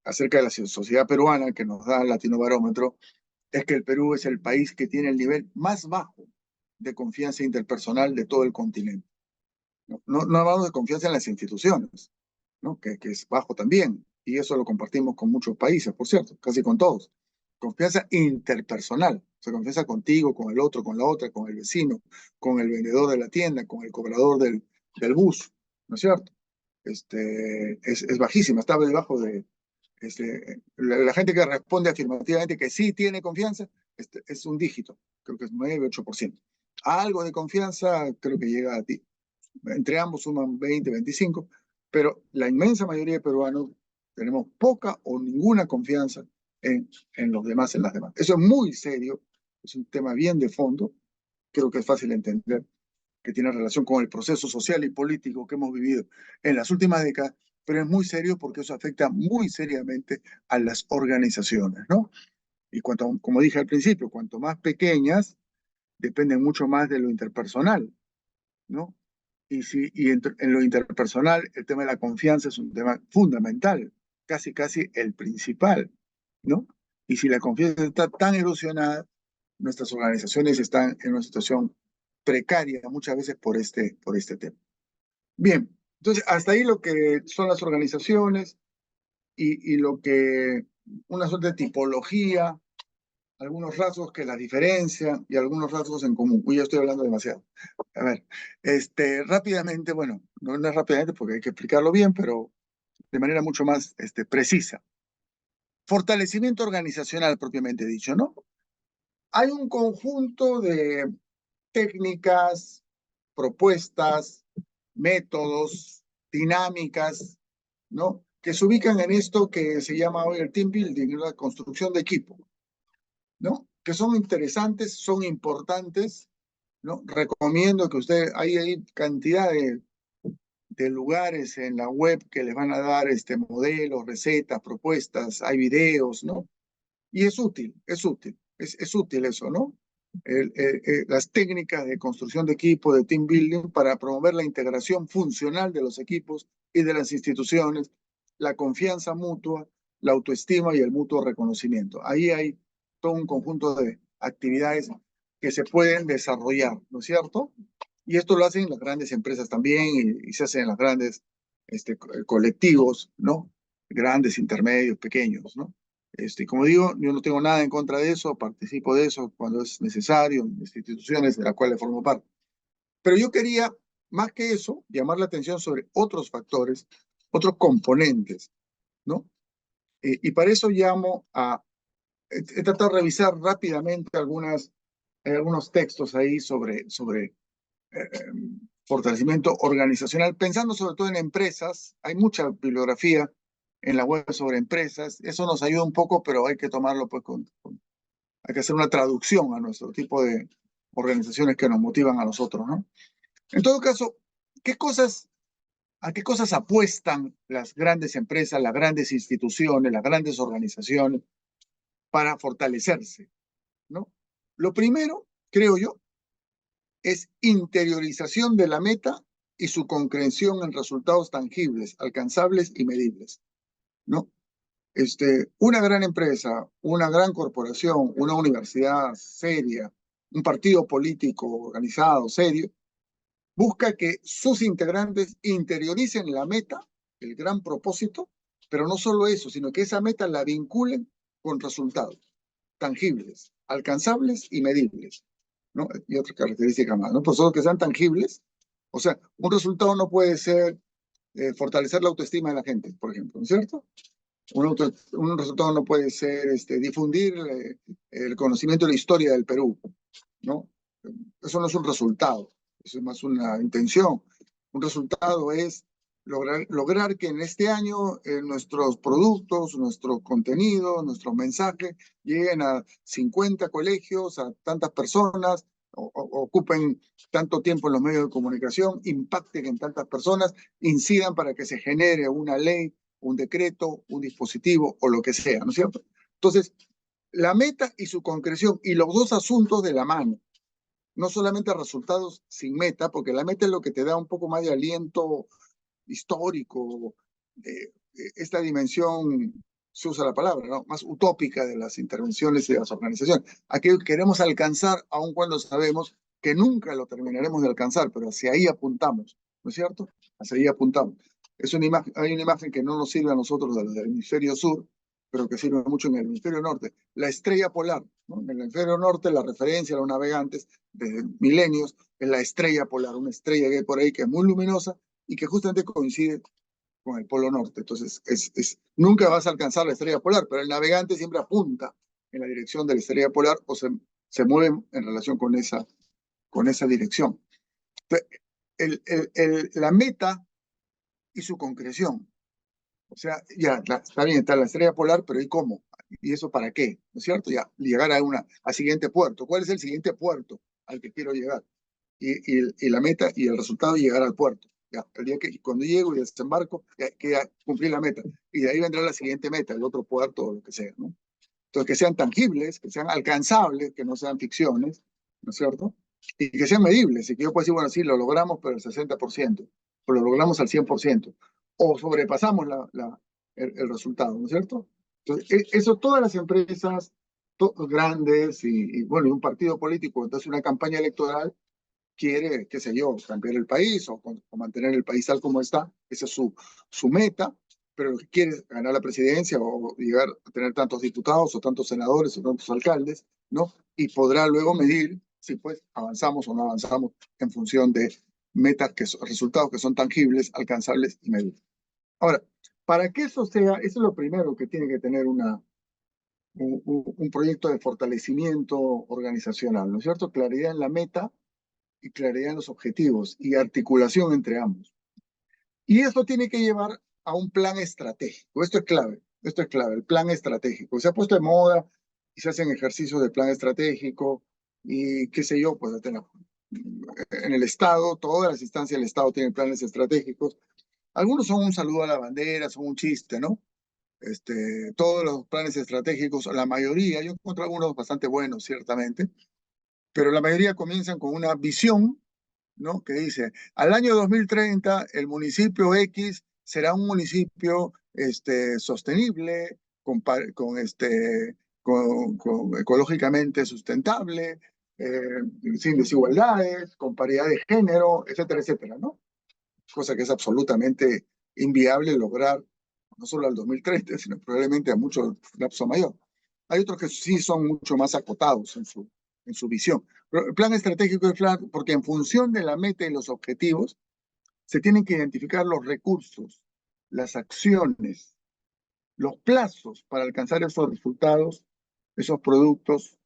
acerca de la sociedad peruana que nos da el Latinobarómetro, es que el Perú es el país que tiene el nivel más bajo de confianza interpersonal de todo el continente. No hablamos de confianza en las instituciones, ¿no?, que es bajo también, y eso lo compartimos con muchos países, por cierto, casi con todos. Confianza interpersonal, o sea, confianza contigo, con el otro, con la otra, con el vecino, con el vendedor de la tienda, con el cobrador del bus, ¿no es cierto? Es bajísima, está debajo de... la gente que responde afirmativamente que sí tiene confianza, es un dígito, creo que es 9-8%. Algo de confianza creo que llega a ti. Entre ambos suman 20-25, pero la inmensa mayoría de peruanos tenemos poca o ninguna confianza en los demás, en las demás. Eso es muy serio, es un tema bien de fondo, creo que es fácil de entender, que tiene relación con el proceso social y político que hemos vivido en las últimas décadas, pero es muy serio porque eso afecta muy seriamente a las organizaciones, ¿no? Y como dije al principio, cuanto más pequeñas, dependen mucho más de lo interpersonal, ¿no? En lo interpersonal, el tema de la confianza es un tema fundamental, casi el principal, ¿no? Y si la confianza está tan erosionada, nuestras organizaciones están en una situación precaria muchas veces por este tema. Bien, entonces hasta ahí lo que son las organizaciones y lo que una suerte de tipología, algunos rasgos que las diferencian y algunos rasgos en común. Uy, ya estoy hablando demasiado. A ver, rápidamente, bueno, no es rápidamente porque hay que explicarlo bien, pero de manera mucho más precisa. Fortalecimiento organizacional propiamente dicho, ¿no? Hay un conjunto de técnicas, propuestas, métodos, dinámicas, ¿no?, que se ubican en esto que se llama hoy el team building, la construcción de equipo, ¿no?, que son interesantes, son importantes, ¿no? Recomiendo que hay cantidad de lugares en la web que les van a dar modelos, recetas, propuestas, hay videos, ¿no? Y es útil, es útil eso, ¿no? Las técnicas de construcción de equipo, de team building, para promover la integración funcional de los equipos y de las instituciones, la confianza mutua, la autoestima y el mutuo reconocimiento. Ahí hay todo un conjunto de actividades que se pueden desarrollar, ¿no es cierto? Y esto lo hacen las grandes empresas también y se hacen en los grandes colectivos, ¿no? Grandes, intermedios, pequeños, ¿no? Como digo, yo no tengo nada en contra de eso, participo de eso cuando es necesario en instituciones de las cuales formo parte. Pero yo quería, más que eso, llamar la atención sobre otros factores, otros componentes, ¿no? Y para eso he tratado de revisar rápidamente algunos textos ahí sobre fortalecimiento organizacional, pensando sobre todo en empresas. Hay mucha bibliografía en la web sobre empresas. Eso nos ayuda un poco, pero hay que tomarlo pues hay que hacer una traducción a nuestro tipo de organizaciones que nos motivan a nosotros, ¿no? En todo caso, ¿a qué cosas apuestan las grandes empresas, las grandes instituciones, las grandes organizaciones para fortalecerse, ¿no? Lo primero, creo yo, es interiorización de la meta y su concreción en resultados tangibles, alcanzables y medibles, ¿no? Una gran empresa, una gran corporación, una universidad seria, un partido político organizado, serio, busca que sus integrantes interioricen la meta, el gran propósito, pero no solo eso, sino que esa meta la vinculen con resultados tangibles, alcanzables y medibles, ¿no? Y otra característica más, ¿no? Pues solo que sean tangibles. O sea, un resultado no puede ser fortalecer la autoestima de la gente, por ejemplo, ¿no es cierto? Un resultado no puede ser difundir el conocimiento de la historia del Perú, ¿no? Eso no es un resultado, eso es más una intención. Un resultado es lograr que en este año nuestros productos, nuestro contenido, nuestros mensajes lleguen a 50 colegios, a tantas personas, ocupen tanto tiempo en los medios de comunicación, impacten en tantas personas, incidan para que se genere una ley, un decreto, un dispositivo o lo que sea, ¿no es cierto? Entonces, la meta y su concreción y los dos asuntos de la mano, no solamente resultados sin meta, porque la meta es lo que te da un poco más de aliento histórico, esta dimensión, se usa la palabra, ¿no? Más utópica de las intervenciones y de las organizaciones. Aquello que queremos alcanzar, aun cuando sabemos que nunca lo terminaremos de alcanzar, pero hacia ahí apuntamos, ¿no es cierto? Hacia ahí apuntamos. Hay una imagen que no nos sirve a nosotros del hemisferio sur, pero que sirve mucho en el hemisferio norte. La estrella polar, ¿no? En el hemisferio norte, la referencia a los navegantes de milenios es la estrella polar, una estrella que hay por ahí que es muy luminosa y que justamente coincide con el polo norte. Entonces, nunca vas a alcanzar la estrella polar, pero el navegante siempre apunta en la dirección de la estrella polar o se mueve en relación con esa dirección. Entonces, la meta y su concreción. O sea, ya, está bien, está la estrella polar, pero ¿y cómo? ¿Y eso para qué? ¿No es cierto? Ya, llegar al siguiente puerto. ¿Cuál es el siguiente puerto al que quiero llegar? Y la meta y el resultado es llegar al puerto. Ya, el día que cuando llego y desembarco, ya cumplí la meta. Y de ahí vendrá la siguiente meta, el otro puerto o lo que sea, ¿no? Entonces, que sean tangibles, que sean alcanzables, que no sean ficciones, ¿no es cierto? Y que sean medibles, y que yo pueda decir, bueno, sí, lo logramos, pero el 60%, o lo logramos al 100%, o sobrepasamos el resultado, ¿no es cierto? Entonces, eso todas las empresas grandes bueno, y un partido político, entonces una campaña electoral quiere, qué sé yo, cambiar el país o mantener el país tal como está, esa es su meta, pero lo que quiere es ganar la presidencia o llegar a tener tantos diputados o tantos senadores o tantos alcaldes, ¿no? Y podrá luego medir si pues avanzamos o no avanzamos en función de metas, resultados que son tangibles, alcanzables y medibles. Ahora, para que eso sea, eso es lo primero que tiene que tener un proyecto de fortalecimiento organizacional, ¿no es cierto? Claridad en la meta y claridad en los objetivos y articulación entre ambos. Y esto tiene que llevar a un plan estratégico. Esto es clave, el plan estratégico. Se ha puesto de moda y se hacen ejercicios de plan estratégico y qué sé yo, pues en el Estado, todas las instancias del Estado tienen planes estratégicos. Algunos son un saludo a la bandera, son un chiste, ¿no? Todos los planes estratégicos, la mayoría, yo encuentro algunos bastante buenos, ciertamente, pero la mayoría comienzan con una visión, ¿no? Que dice, al año 2030 el municipio X será un municipio sostenible, con ecológicamente sustentable, sin desigualdades, con paridad de género, etcétera, etcétera, ¿no? Cosa que es absolutamente inviable lograr, no solo al 2030, sino probablemente a mucho lapso mayor. Hay otros que sí son mucho más acotados en su visión. Pero el plan estratégico es plan porque en función de la meta y los objetivos, se tienen que identificar los recursos, las acciones, los plazos para alcanzar esos resultados, esos productos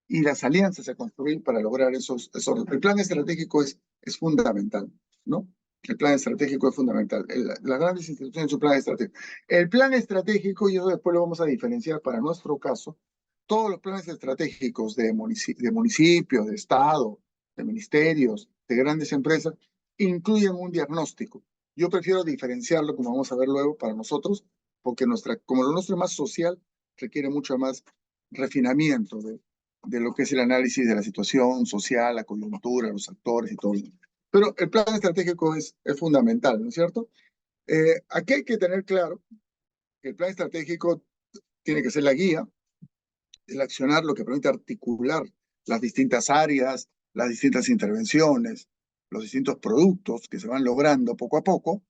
y las alianzas a construir para lograr esos. El plan estratégico es fundamental, ¿no? El plan estratégico es fundamental. Las grandes instituciones tienen su plan estratégico. El plan estratégico, y eso después lo vamos a diferenciar para nuestro caso, todos los planes estratégicos de municipios, de Estado, de ministerios, de grandes empresas, incluyen un diagnóstico. Yo prefiero diferenciarlo, como vamos a ver luego, para nosotros, porque como lo nuestro es más social, requiere mucho más refinamiento de lo que es el análisis de la situación social, la coyuntura, los actores y todo. Pero el plan estratégico es fundamental, ¿no es cierto? Aquí hay que tener claro que el plan estratégico tiene que ser la guía, el accionar, lo que permite articular las distintas áreas, las distintas intervenciones, los distintos productos que se van logrando poco a poco,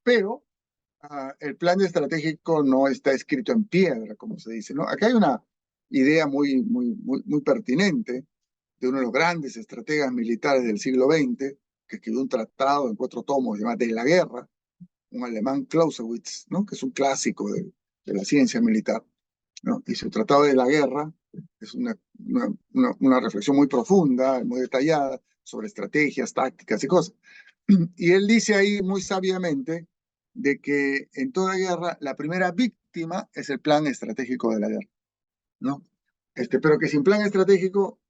pero el plan estratégico no está escrito en piedra, como se dice, ¿no? Acá hay una idea muy pertinente de uno de los grandes estrategas militares del siglo XX, que escribió un tratado en 4 tomos llamado De la Guerra, un alemán, Clausewitz, ¿no? Que es un clásico de la ciencia militar, ¿no? Y su tratado de la guerra es una reflexión muy profunda, muy detallada sobre estrategias, tácticas y cosas. Y él dice ahí muy sabiamente de que en toda guerra la primera víctima es el plan estratégico de la guerra, ¿no? Pero que sin plan estratégico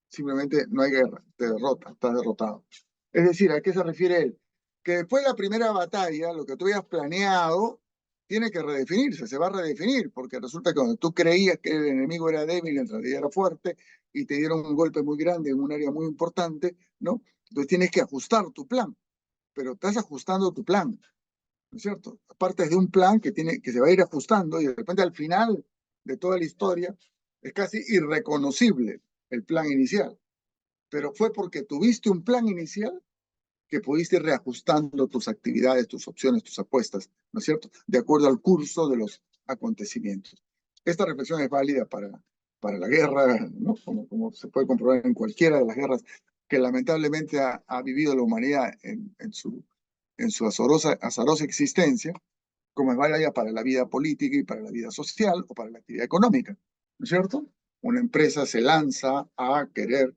simplemente no hay guerra, te derrota, estás derrotado. Es decir, ¿a qué se refiere él? Que después de la primera batalla, lo que tú habías planeado tiene que redefinirse, se va a redefinir, porque resulta que cuando tú creías que el enemigo era débil, en realidad era fuerte, y te dieron un golpe muy grande en un área muy importante, ¿no? Entonces tienes que ajustar tu plan, pero estás ajustando tu plan, ¿no es cierto? Partes de un plan que se va a ir ajustando y de repente al final de toda la historia es casi irreconocible el plan inicial, pero fue porque tuviste un plan inicial que pudiste ir reajustando tus actividades, tus opciones, tus apuestas, ¿no es cierto? De acuerdo al curso de los acontecimientos. Esta reflexión es válida para la guerra, ¿no? Como se puede comprobar en cualquiera de las guerras que lamentablemente ha vivido la humanidad en su azarosa existencia, como es válida para la vida política y para la vida social o para la actividad económica, ¿no es cierto? Una empresa se lanza a querer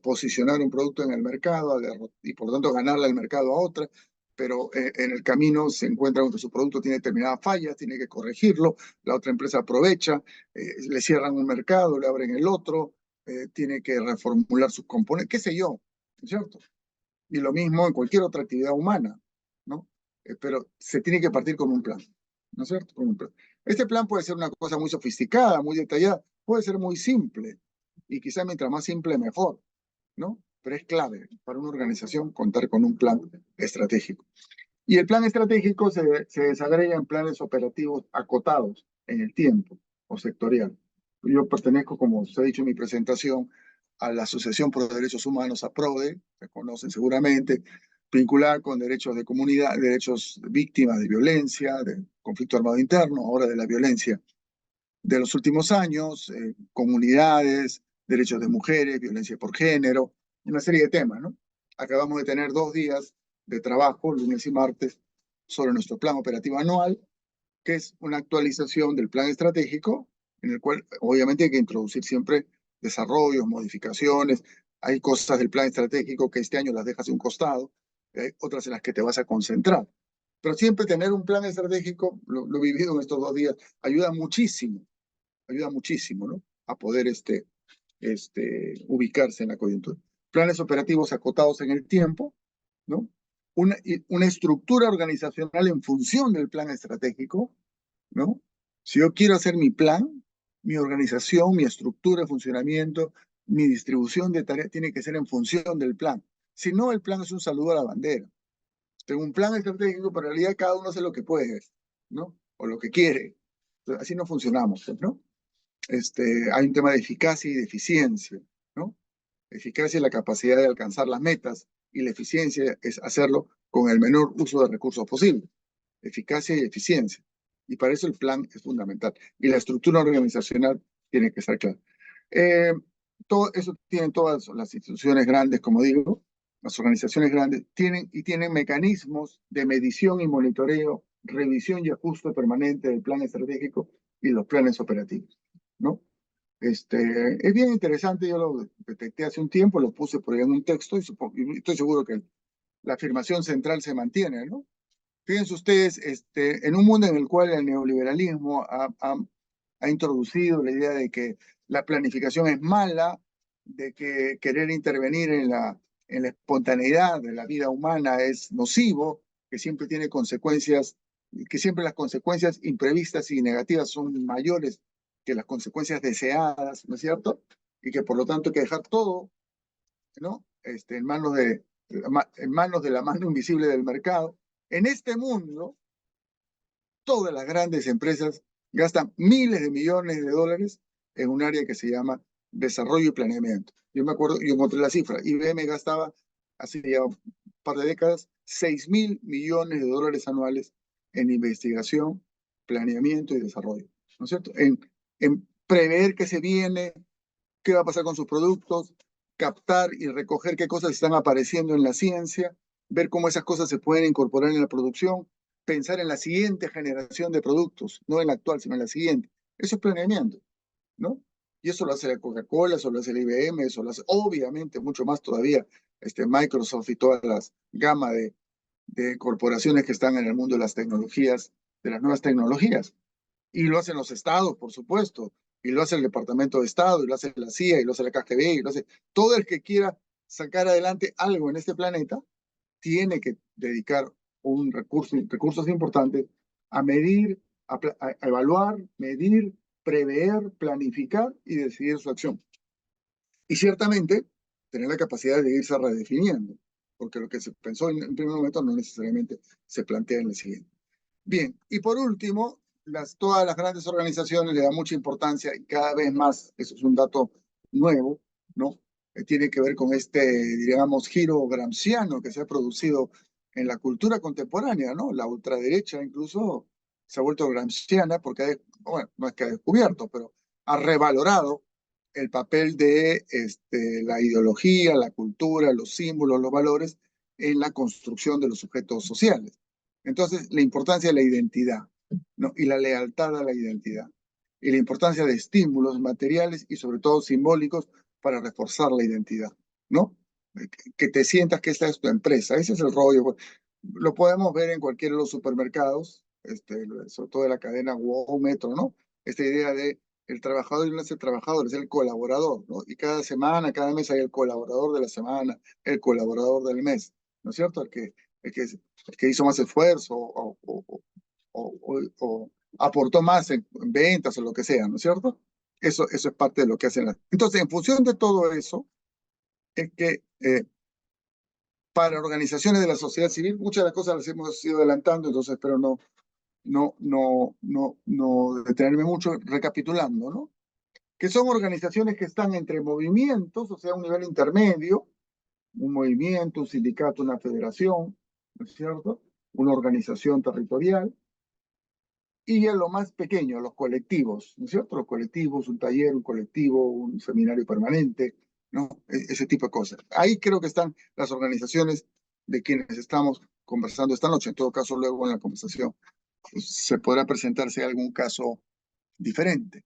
posicionar un producto en el mercado y por lo tanto ganarle al mercado a otra, pero en el camino se encuentra con que su producto tiene determinadas fallas, tiene que corregirlo, la otra empresa aprovecha, le cierran un mercado, le abren el otro, tiene que reformular sus componentes, qué sé yo, ¿no es cierto? Y lo mismo en cualquier otra actividad humana, ¿no? Pero se tiene que partir con un plan, ¿no es cierto? Con un plan. Este plan puede ser una cosa muy sofisticada, muy detallada, puede ser muy simple, y quizá mientras más simple mejor, ¿no? Pero es clave para una organización contar con un plan estratégico. Y el plan estratégico se desagrega en planes operativos acotados en el tiempo o sectorial. Yo pertenezco, como se ha dicho en mi presentación, a la Asociación por los Derechos Humanos, APRODE, se conocen seguramente, vinculada con derechos de comunidad, derechos de víctimas de violencia, de conflicto armado interno, ahora de la violencia de los últimos años, comunidades, derechos de mujeres, violencia por género, una serie de temas, ¿no? Acabamos de tener 2 días de trabajo, lunes y martes, sobre nuestro plan operativo anual, que es una actualización del plan estratégico, en el cual obviamente hay que introducir siempre desarrollos, modificaciones. Hay cosas del plan estratégico que este año las dejas de un costado, hay otras en las que te vas a concentrar. Pero siempre tener un plan estratégico, lo he vivido en estos 2 días, ayuda muchísimo, ¿no? A poder ubicarse en la coyuntura. Planes operativos acotados en el tiempo, ¿no? Una estructura organizacional en función del plan estratégico, ¿no? Si yo quiero hacer mi plan, mi organización, mi estructura de funcionamiento, mi distribución de tareas tiene que ser en función del plan. Si no, el plan es un saludo a la bandera. Tengo un plan estratégico, pero en realidad cada uno hace lo que puede, ¿no? O lo que quiere. Entonces, así no funcionamos, ¿no? Hay un tema de eficacia y de eficiencia, ¿no? Eficacia es la capacidad de alcanzar las metas y la eficiencia es hacerlo con el menor uso de recursos posible. Eficacia y eficiencia. Y para eso el plan es fundamental. Y la estructura organizacional tiene que estar clara. Eh, Todo eso tienen todas las instituciones grandes, como digo, las organizaciones grandes, tienen mecanismos de medición y monitoreo, revisión y ajuste permanente del plan estratégico y los planes operativos, ¿no? Es bien interesante, yo lo detecté hace un tiempo, lo puse por ahí en un texto y estoy seguro que la afirmación central se mantiene, ¿no? Fíjense ustedes, en un mundo en el cual el neoliberalismo ha introducido la idea de que la planificación es mala, de que querer intervenir en la espontaneidad de la vida humana es nocivo, que siempre tiene consecuencias, que siempre las consecuencias imprevistas y negativas son mayores que las consecuencias deseadas, ¿no es cierto? Y que por lo tanto hay que dejar todo, ¿no? En manos de la mano invisible del mercado. En este mundo, todas las grandes empresas gastan miles de millones de dólares en un área que se llama desarrollo y planeamiento. Yo me acuerdo, yo encontré la cifra, IBM gastaba, hace ya un par de décadas, 6.000 millones de dólares anuales en investigación, planeamiento y desarrollo, ¿no es cierto? En prever qué se viene, qué va a pasar con sus productos, captar y recoger qué cosas están apareciendo en la ciencia, ver cómo esas cosas se pueden incorporar en la producción, pensar en la siguiente generación de productos, no en la actual, sino en la siguiente. Eso es planeamiento, ¿no? Y eso lo hace la Coca-Cola, eso lo hace la IBM, eso lo hace, obviamente, mucho más todavía, Microsoft y todas las gama de corporaciones que están en el mundo de las tecnologías, de las nuevas tecnologías. Y lo hacen los estados, por supuesto, y lo hace el Departamento de Estado, y lo hace la CIA, y lo hace la KGB, y lo hace todo el que quiera sacar adelante algo en este planeta, tiene que dedicar recursos importantes a medir, a evaluar, medir, prever, planificar y decidir su acción. Y ciertamente tener la capacidad de irse redefiniendo, porque lo que se pensó en primer momento no necesariamente se plantea en el siguiente. Bien, y por último, todas las grandes organizaciones le dan mucha importancia y cada vez más, eso es un dato nuevo, ¿no? Tiene que ver con digamos, giro gramsciano que se ha producido en la cultura contemporánea, ¿no? La ultraderecha incluso se ha vuelto gramsciana porque, bueno, no es que ha descubierto, pero ha revalorado el papel de la ideología, la cultura, los símbolos, los valores en la construcción de los sujetos sociales. Entonces, la importancia de la identidad, ¿no? Y la lealtad a la identidad. Y la importancia de estímulos materiales y sobre todo simbólicos para reforzar la identidad, ¿no? Que te sientas que esta es tu empresa. Ese es el rollo. Lo podemos ver en cualquiera de los supermercados, sobre todo de la cadena Wow Metro, ¿no? Esta idea de el trabajador y no es el trabajador, es el colaborador, ¿no? Y cada semana, cada mes hay el colaborador de la semana, el colaborador del mes, ¿no es cierto? El que, el que hizo más esfuerzo o aportó más en ventas o lo que sea, ¿no es cierto? Eso es parte de lo que hacen las... Entonces, en función de todo eso, es que para organizaciones de la sociedad civil, muchas de las cosas las hemos ido adelantando, entonces espero no detenerme mucho recapitulando, ¿no? Que son organizaciones que están entre movimientos, o sea, un nivel intermedio, un movimiento, un sindicato, una federación, ¿no es cierto? Una organización territorial, y a lo más pequeño, los colectivos, ¿no es cierto? Los colectivos, un taller, un colectivo, un seminario permanente, ¿no? Ese tipo de cosas. Ahí creo que están las organizaciones de quienes estamos conversando esta noche. En todo caso, luego en la conversación pues, se podrá presentarse algún caso diferente.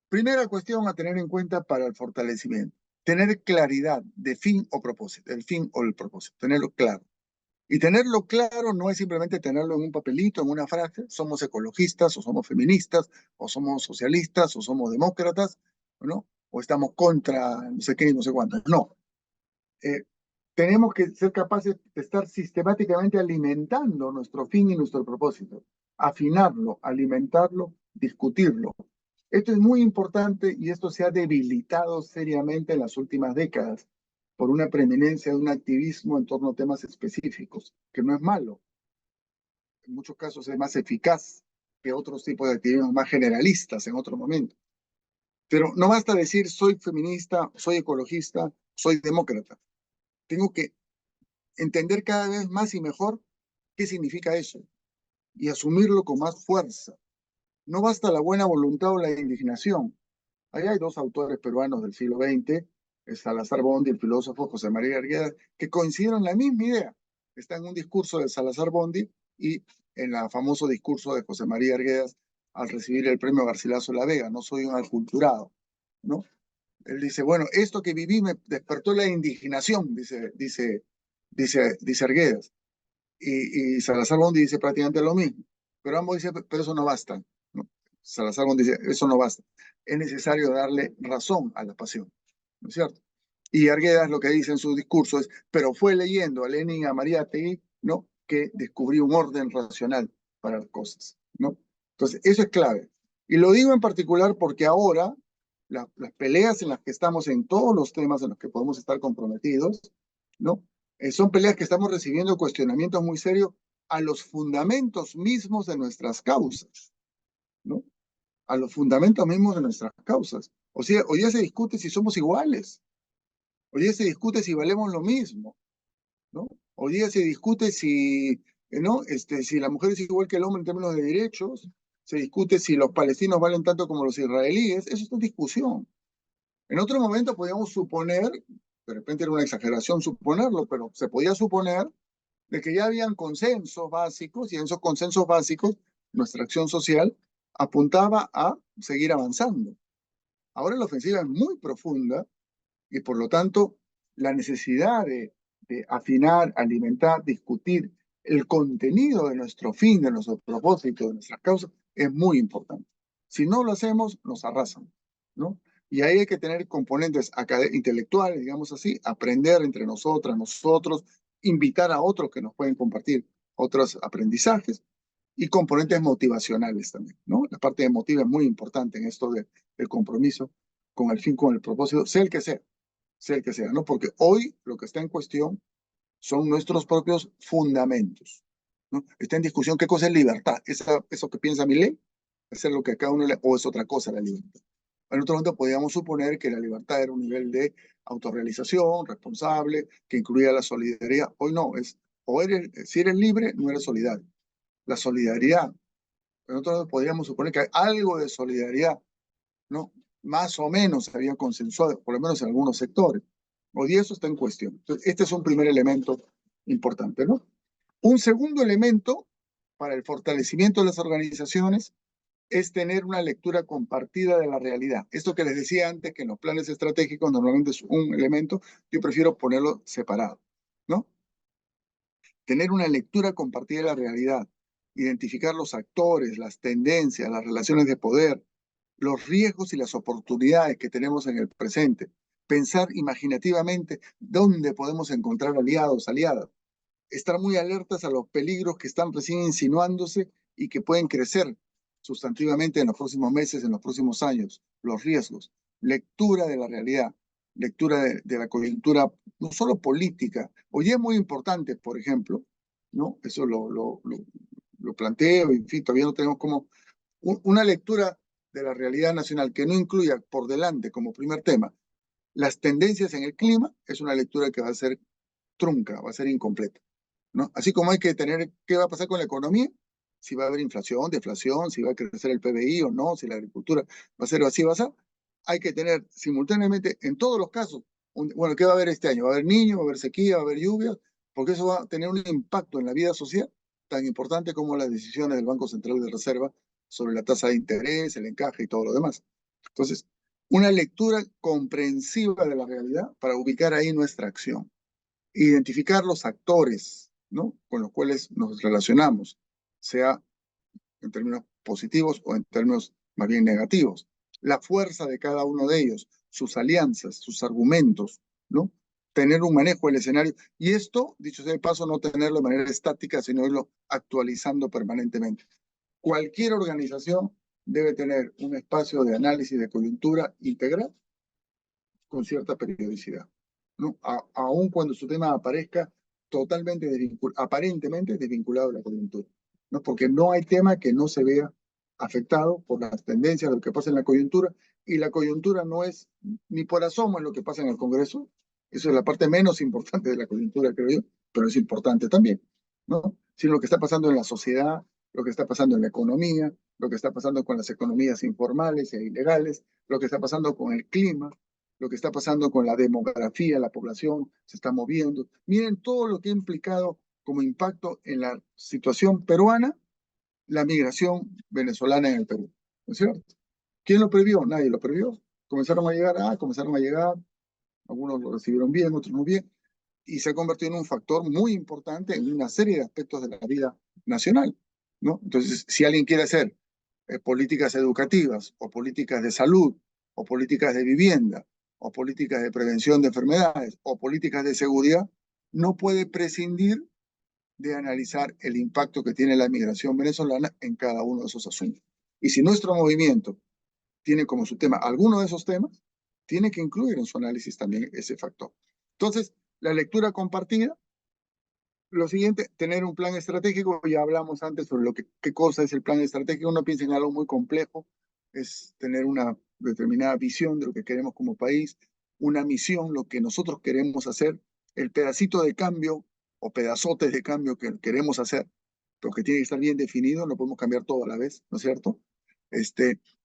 Primera cuestión a tener en cuenta para el fortalecimiento. Tener claridad de fin o propósito, el fin o el propósito, tenerlo claro. Y tenerlo claro no es simplemente tenerlo en un papelito, en una frase, somos ecologistas, o somos feministas, o somos socialistas, o somos demócratas, ¿no? O estamos contra no sé qué y no sé cuánto. No. Tenemos que ser capaces de estar sistemáticamente alimentando nuestro fin y nuestro propósito, afinarlo, alimentarlo, discutirlo. Esto es muy importante y esto se ha debilitado seriamente en las últimas décadas por una preeminencia de un activismo en torno a temas específicos, que no es malo. En muchos casos es más eficaz que otros tipos de activismos más generalistas en otro momento. Pero no basta decir soy feminista, soy ecologista, soy demócrata. Tengo que entender cada vez más y mejor qué significa eso y asumirlo con más fuerza. No basta la buena voluntad o la indignación. Ahí hay dos autores peruanos del siglo XX, Salazar Bondi y el filósofo José María Arguedas, que coincidieron en la misma idea. Está en un discurso de Salazar Bondi y en el famoso discurso de José María Arguedas al recibir el premio Garcilaso de la Vega, no soy un aculturado, ¿no? Él dice, bueno, esto que viví me despertó la indignación, dice Arguedas. Y Salazar Bondi dice prácticamente lo mismo. Pero ambos dicen, pero eso no basta, ¿no? Salazar Bondi dice, eso no basta. Es necesario darle razón a la pasión, ¿no es cierto? Y Arguedas lo que dice en su discurso es, pero fue leyendo a Lenin y a Mariátegui, ¿no?, que descubrió un orden racional para las cosas, ¿no? Entonces, eso es clave. Y lo digo en particular porque ahora las peleas en las que estamos en todos los temas en los que podemos estar comprometidos, ¿no? Son peleas que estamos recibiendo cuestionamientos muy serios a los fundamentos mismos de nuestras causas, ¿no? A los fundamentos mismos de nuestras causas. O sea, hoy día se discute si somos iguales. Hoy día se discute si valemos lo mismo, ¿no? Hoy día se discute si, ¿no? Si la mujer es igual que el hombre en términos de derechos, se discute si los palestinos valen tanto como los israelíes, eso está en discusión. En otro momento podíamos suponer, de repente era una exageración suponerlo, pero se podía suponer de que ya habían consensos básicos y en esos consensos básicos nuestra acción social apuntaba a seguir avanzando. Ahora la ofensiva es muy profunda y por lo tanto la necesidad de afinar, alimentar, discutir el contenido de nuestro fin, de nuestro propósito, de nuestras causas, es muy importante. Si no lo hacemos, nos arrasan, ¿no? Y ahí hay que tener componentes intelectuales, digamos así, aprender entre nosotras, nosotros, invitar a otros que nos pueden compartir otros aprendizajes y componentes motivacionales también, ¿no? La parte emotiva es muy importante en esto del compromiso con el fin, con el propósito, sea el que sea, ¿no? Porque hoy lo que está en cuestión son nuestros propios fundamentos, ¿no? Está en discusión qué cosa es libertad. Eso que piensa mi ley, es lo que a cada uno le, o es otra cosa la libertad. En otro momento podíamos suponer que la libertad era un nivel de autorrealización responsable, que incluía la solidaridad. Hoy no, o si eres libre, no eres solidario. La solidaridad, en otro momento podríamos suponer que hay algo de solidaridad, ¿no? Más o menos se había consensuado, por lo menos en algunos sectores. Hoy día eso está en cuestión. Entonces, este es un primer elemento importante, ¿no? Un segundo elemento para el fortalecimiento de las organizaciones es tener una lectura compartida de la realidad. Esto que les decía antes, que en los planes estratégicos normalmente es un elemento, yo prefiero ponerlo separado, ¿no? Tener una lectura compartida de la realidad, identificar los actores, las tendencias, las relaciones de poder, los riesgos y las oportunidades que tenemos en el presente, pensar imaginativamente dónde podemos encontrar aliados, aliadas, estar muy alertas a los peligros que están recién insinuándose y que pueden crecer sustantivamente en los próximos meses, en los próximos años, los riesgos, lectura de la realidad, lectura de la coyuntura, no solo política. Hoy es muy importante, por ejemplo, ¿no? Eso lo planteo, en fin, todavía no tenemos como una lectura de la realidad nacional que no incluya por delante como primer tema las tendencias en el clima, es una lectura que va a ser trunca, va a ser incompleta, ¿no? Así como hay que tener qué va a pasar con la economía, si va a haber inflación, deflación, si va a crecer el PBI o no, si la agricultura va a ser así, va a ser, hay que tener simultáneamente en todos los casos, bueno, ¿qué va a haber este año? ¿Va a haber niños, va a haber sequía, va a haber lluvias? Porque eso va a tener un impacto en la vida social tan importante como las decisiones del Banco Central de Reserva sobre la tasa de interés, el encaje y todo lo demás. Entonces, una lectura comprensiva de la realidad para ubicar ahí nuestra acción. Identificar los actores, ¿no?, con los cuales nos relacionamos, sea en términos positivos o en términos más bien negativos. La fuerza de cada uno de ellos, sus alianzas, sus argumentos, ¿no? Tener un manejo del escenario. Y esto, dicho sea de paso, no tenerlo de manera estática, sino irlo actualizando permanentemente. Cualquier organización debe tener un espacio de análisis de coyuntura integral con cierta periodicidad, ¿no? Aun cuando su tema aparezca totalmente aparentemente desvinculado de la coyuntura, ¿no? Porque no hay tema que no se vea afectado por las tendencias de lo que pasa en la coyuntura, y la coyuntura no es ni por asomo en lo que pasa en el Congreso, eso es la parte menos importante de la coyuntura, creo yo, pero es importante también, ¿no? Sino lo que está pasando en la sociedad, lo que está pasando en la economía, lo que está pasando con las economías informales e ilegales, lo que está pasando con el clima, lo que está pasando con la demografía, la población se está moviendo. Miren todo lo que ha implicado como impacto en la situación peruana la migración venezolana en el Perú, ¿no es cierto? ¿Quién lo previó? Nadie lo previó. Comenzaron a llegar, algunos lo recibieron bien, otros no bien, y se ha convertido en un factor muy importante en una serie de aspectos de la vida nacional, ¿no? Entonces, si alguien quiere hacer políticas educativas o políticas de salud o políticas de vivienda o políticas de prevención de enfermedades, o políticas de seguridad, no puede prescindir de analizar el impacto que tiene la migración venezolana en cada uno de esos asuntos. Y si nuestro movimiento tiene como su tema alguno de esos temas, tiene que incluir en su análisis también ese factor. Entonces, la lectura compartida, lo siguiente, tener un plan estratégico. Ya hablamos antes sobre qué cosa es el plan estratégico. Uno piensa en algo muy complejo, es tener una determinada visión de lo que queremos como país, una misión, lo que nosotros queremos hacer, el pedacito de cambio o pedazotes de cambio que queremos hacer, pero que tiene que estar bien definido, no podemos cambiar todo a la vez, ¿no es cierto?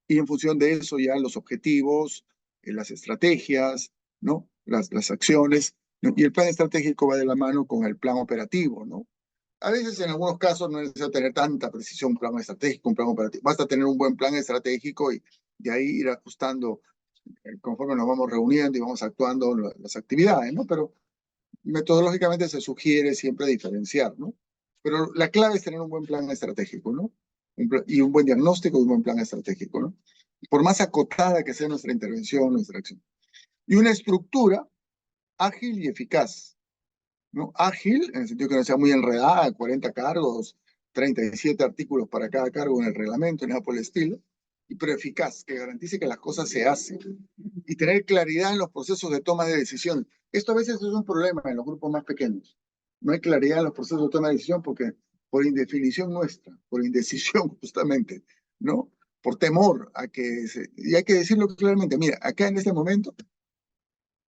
Y en función de eso ya los objetivos, las estrategias, ¿no? Las acciones, ¿no? Y el plan estratégico va de la mano con el plan operativo, ¿no? A veces, en algunos casos, no es necesario tener tanta precisión un plan estratégico, un plan operativo. Basta tener un buen plan estratégico y de ahí ir ajustando conforme nos vamos reuniendo y vamos actuando las actividades, ¿no? Pero metodológicamente se sugiere siempre diferenciar, ¿no? Pero la clave es tener un buen plan estratégico, ¿no? Y un buen diagnóstico y un buen plan estratégico, ¿no? Por más acotada que sea nuestra intervención, nuestra acción. Y una estructura ágil y eficaz, ¿no? Ágil, en el sentido que no sea muy enredada, 40 cargos, 37 artículos para cada cargo en el reglamento, ni nada por el estilo, pero eficaz, que garantice que las cosas se hacen. Y tener claridad en los procesos de toma de decisión. Esto a veces es un problema en los grupos más pequeños. No hay claridad en los procesos de toma de decisión porque por indefinición nuestra, por indecisión justamente, ¿no? Por temor a que y hay que decirlo claramente, mira, acá en este momento,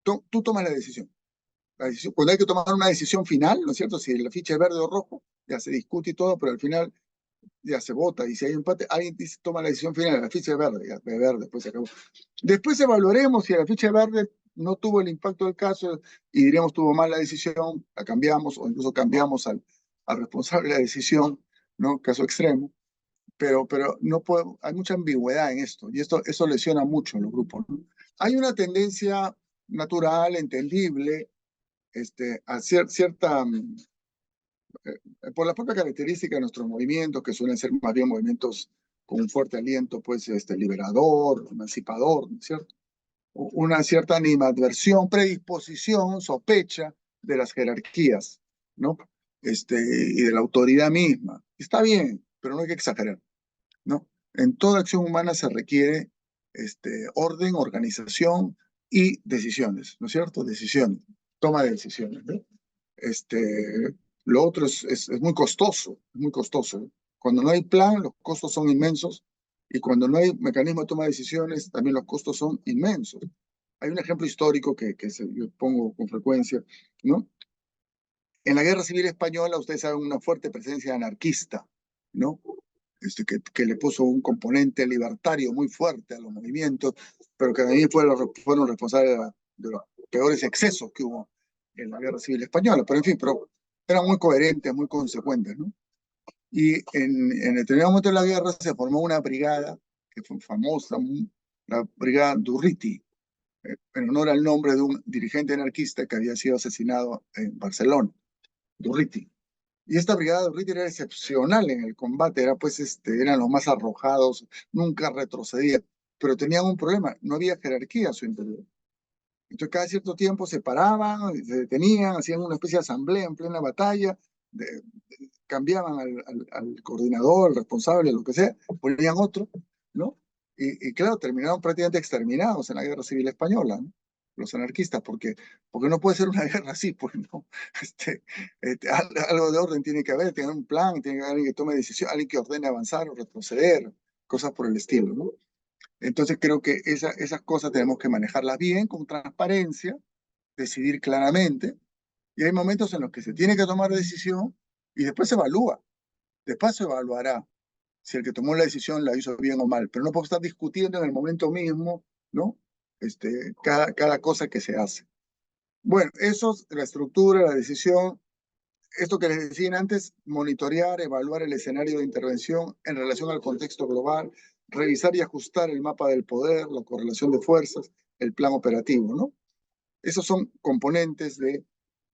tú tomas la decisión. Cuando hay que tomar una decisión final, ¿no es cierto? Si la ficha es verde o rojo, ya se discute y todo, pero al final ya se vota. Y si hay empate, alguien toma la decisión final, la ficha es verde, ya es verde, después se acabó. Después evaluaremos si la ficha verde no tuvo el impacto del caso y diríamos tuvo mal la decisión, la cambiamos o incluso cambiamos al responsable de la decisión, ¿no? Caso extremo. Pero no hay mucha ambigüedad en esto y eso lesiona mucho en los grupos, ¿no? Hay una tendencia natural, entendible, a cierta, por la propia característica de nuestros movimientos, que suelen ser más bien movimientos con un fuerte aliento, pues, liberador, emancipador, ¿no es cierto? Una cierta animadversión, predisposición, sospecha de las jerarquías, ¿no? Y de la autoridad misma. Está bien, pero no hay que exagerar, ¿no? En toda acción humana se requiere orden, organización y decisiones, ¿no es cierto? Decisiones, toma de decisiones, ¿no? Lo otro es muy costoso, es muy costoso. Cuando no hay plan, los costos son inmensos y cuando no hay mecanismo de toma de decisiones, también los costos son inmensos. Hay un ejemplo histórico que yo pongo con frecuencia, ¿no? En la Guerra Civil Española, ustedes saben, una fuerte presencia anarquista, ¿no? Que le puso un componente libertario muy fuerte a los movimientos, pero que también fueron responsables de los peores excesos que hubo en la Guerra Civil Española. Pero en fin, pero eran muy coherentes, muy consecuentes, ¿no? Y en determinado momento de la guerra se formó una brigada que fue famosa, la Brigada Durruti, en honor al nombre de un dirigente anarquista que había sido asesinado en Barcelona, Durruti. Y esta brigada de Durruti era excepcional en el combate, eran los más arrojados, nunca retrocedían, pero tenían un problema, no había jerarquía a su interior. Entonces cada cierto tiempo se paraban, se detenían, hacían una especie de asamblea en plena batalla, cambiaban al coordinador, al responsable, lo que sea, ponían otro, ¿no? Y claro, terminaron prácticamente exterminados en la Guerra Civil Española, ¿no? Los anarquistas, porque no puede ser una guerra así, pues no. Algo de orden tiene que haber, tiene un plan, tiene que haber alguien que tome decisión, alguien que ordene avanzar o retroceder, cosas por el estilo, ¿no? Entonces creo que esas cosas tenemos que manejarlas bien, con transparencia, decidir claramente, y hay momentos en los que se tiene que tomar decisión y después se evalúa, después se evaluará si el que tomó la decisión la hizo bien o mal, pero no puedo estar discutiendo en el momento mismo, ¿no? Cada cosa que se hace. Bueno, eso es la estructura, la decisión. Esto que les decía antes, monitorear, evaluar el escenario de intervención en relación al contexto global, revisar y ajustar el mapa del poder, la correlación de fuerzas, el plan operativo, ¿no? Esos son componentes de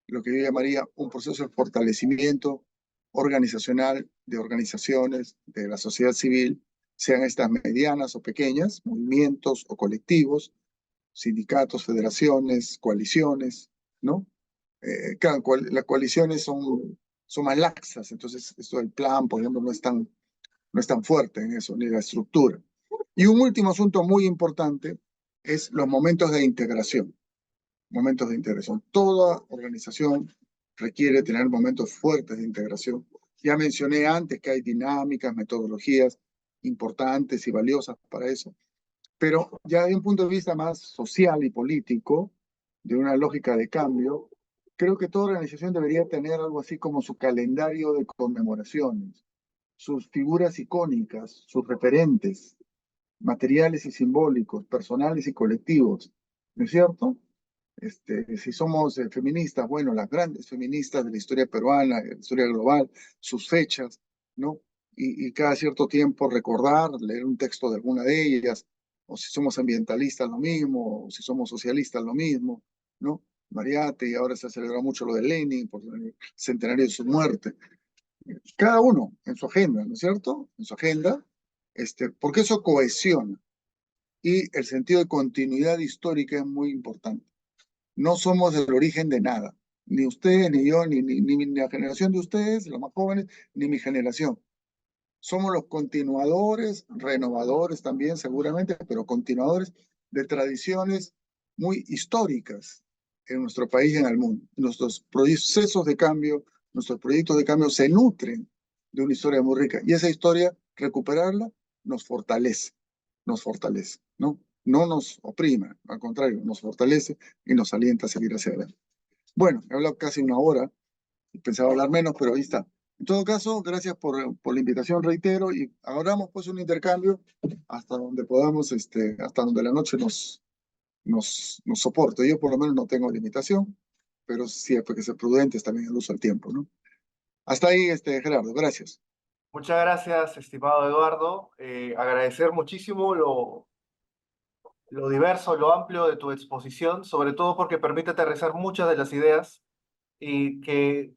lo que yo llamaría un proceso de fortalecimiento organizacional de organizaciones de la sociedad civil, sean estas medianas o pequeñas, movimientos o colectivos, sindicatos, federaciones, coaliciones, ¿no? Claro, las coaliciones son más laxas, entonces esto del plan, por ejemplo, no es tan fuerte en eso, ni la estructura. Y un último asunto muy importante es los momentos de integración. Momentos de integración. Toda organización requiere tener momentos fuertes de integración. Ya mencioné antes que hay dinámicas, metodologías importantes y valiosas para eso, pero ya de un punto de vista más social y político, de una lógica de cambio, creo que toda organización debería tener algo así como su calendario de conmemoraciones, sus figuras icónicas, sus referentes, materiales y simbólicos, personales y colectivos, ¿no es cierto? Si somos feministas, bueno, las grandes feministas de la historia peruana, de la historia global, sus fechas, ¿no? Y cada cierto tiempo recordar, leer un texto de alguna de ellas, o si somos ambientalistas lo mismo, o si somos socialistas lo mismo, ¿no? Mariate, y ahora se ha celebrado mucho lo de Lenin por el centenario de su muerte. Cada uno en su agenda, ¿no es cierto? En su agenda, porque eso cohesiona y el sentido de continuidad histórica es muy importante. No somos el origen de nada, ni ustedes, ni yo, ni la generación de ustedes, los más jóvenes, ni mi generación. Somos los continuadores, renovadores también seguramente, pero continuadores de tradiciones muy históricas en nuestro país y en el mundo. Nuestros procesos de cambio, nuestros proyectos de cambio se nutren de una historia muy rica y esa historia, recuperarla, nos fortalece, ¿no? No nos oprime, al contrario, nos fortalece y nos alienta a seguir hacia adelante. Bueno, he hablado casi una hora, pensaba hablar menos, pero ahí está. En todo caso, gracias por la invitación, reitero, y hagamos pues un intercambio hasta donde podamos, hasta donde la noche nos soporte. Yo por lo menos no tengo limitación, pero sí hay que ser prudentes también en el uso del tiempo, ¿no? Hasta ahí, Gerardo, gracias. Muchas gracias, estimado Eduardo. Agradecer muchísimo lo diverso, lo amplio de tu exposición, sobre todo porque permite aterrizar muchas de las ideas y que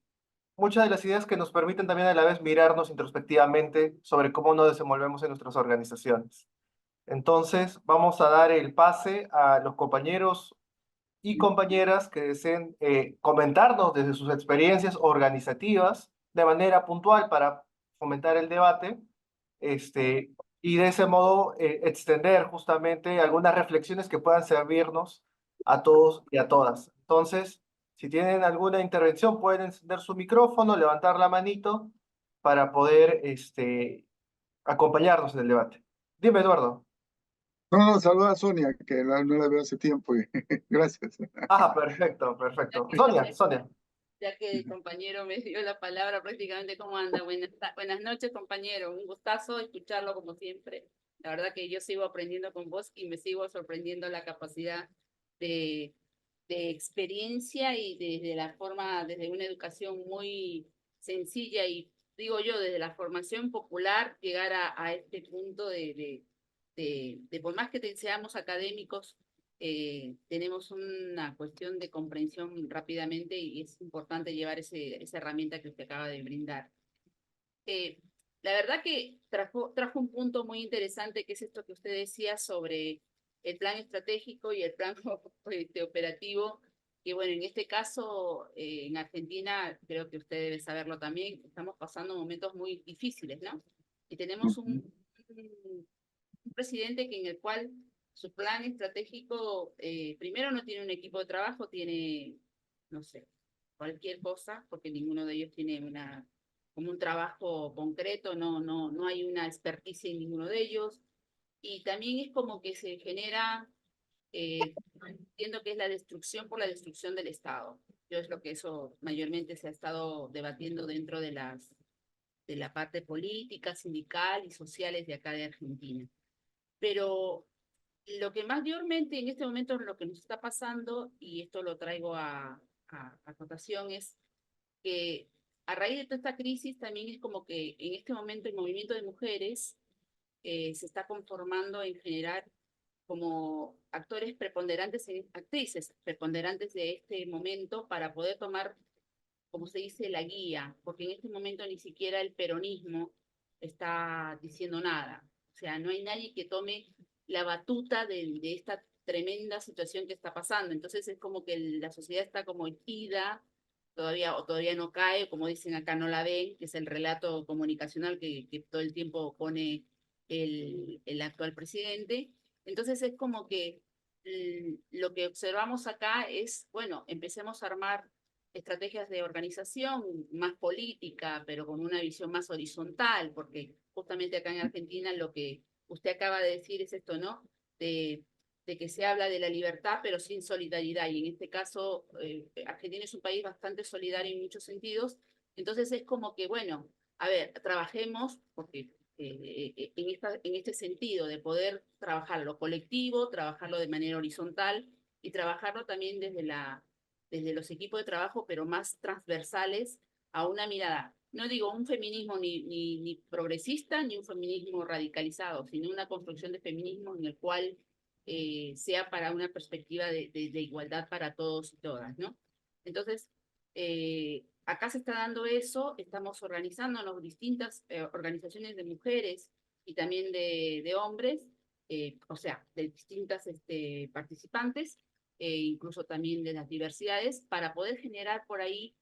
muchas de las ideas que nos permiten también a la vez mirarnos introspectivamente sobre cómo nos desenvolvemos en nuestras organizaciones. Entonces, vamos a dar el pase a los compañeros y compañeras que deseen comentarnos desde sus experiencias organizativas de manera puntual para fomentar el debate, este, y de ese modo extender justamente algunas reflexiones que puedan servirnos a todos y a todas. Entonces, si tienen alguna intervención, pueden encender su micrófono, levantar la manito para poder acompañarnos en el debate. Dime, Eduardo. No, no, saluda a Sonia, que no la veo hace tiempo. Gracias. Ah, perfecto, Ya perfecto. que, ya Sonia, que, Sonia. ya que el compañero me dio la palabra prácticamente, ¿cómo anda? Buenas noches, compañero. Un gustazo escucharlo como siempre. La verdad que yo sigo aprendiendo con vos y me sigo sorprendiendo la capacidad de, de experiencia y desde la forma, desde una educación muy sencilla y digo yo, desde la formación popular, llegar a este punto de por más que seamos académicos, tenemos una cuestión de comprensión rápidamente y es importante llevar esa herramienta que usted acaba de brindar. Eh, la verdad que trajo un punto muy interesante que es esto que usted decía sobre el plan estratégico y el plan operativo, que bueno, en este caso, en Argentina, creo que usted debe saberlo también, estamos pasando momentos muy difíciles, ¿no? Y tenemos un presidente que en el cual su plan estratégico, primero no tiene un equipo de trabajo, tiene, no sé, cualquier cosa, porque ninguno de ellos tiene como un trabajo concreto, no hay una experticia en ninguno de ellos. Y también es como que se genera, entiendo que es la destrucción por la destrucción del Estado. Yo es lo que eso mayormente se ha estado debatiendo dentro de la parte política, sindical y sociales de acá de Argentina. Pero lo que mayormente en este momento lo que nos está pasando, y esto lo traigo a cotación, es que a raíz de toda esta crisis también es como que en este momento el movimiento de mujeres se está conformando en generar como actores preponderantes, actrices preponderantes de este momento para poder tomar, como se dice, la guía, porque en este momento ni siquiera el peronismo está diciendo nada. O sea, no hay nadie que tome la batuta de esta tremenda situación que está pasando. Entonces es como que la sociedad está como ida, todavía no cae, como dicen acá, no la ven, que es el relato comunicacional que todo el tiempo pone el actual presidente. Entonces es como que lo que observamos acá es, bueno, empecemos a armar estrategias de organización más política, pero con una visión más horizontal, porque justamente acá en Argentina lo que usted acaba de decir es esto, ¿no? De que se habla de la libertad, pero sin solidaridad. Y en este caso, Argentina es un país bastante solidario en muchos sentidos. Entonces es como que, bueno, a ver, trabajemos, porque en este sentido de poder trabajar lo colectivo, trabajarlo de manera horizontal y trabajarlo también desde los equipos de trabajo, pero más transversales a una mirada, no digo un feminismo ni progresista, ni un feminismo radicalizado, sino una construcción de feminismo en el cual sea para una perspectiva de igualdad para todos y todas, ¿no? Entonces, acá se está dando eso, estamos organizándonos distintas organizaciones de mujeres y también de hombres, o sea, de distintas participantes, incluso también de las diversidades, para poder generar por ahí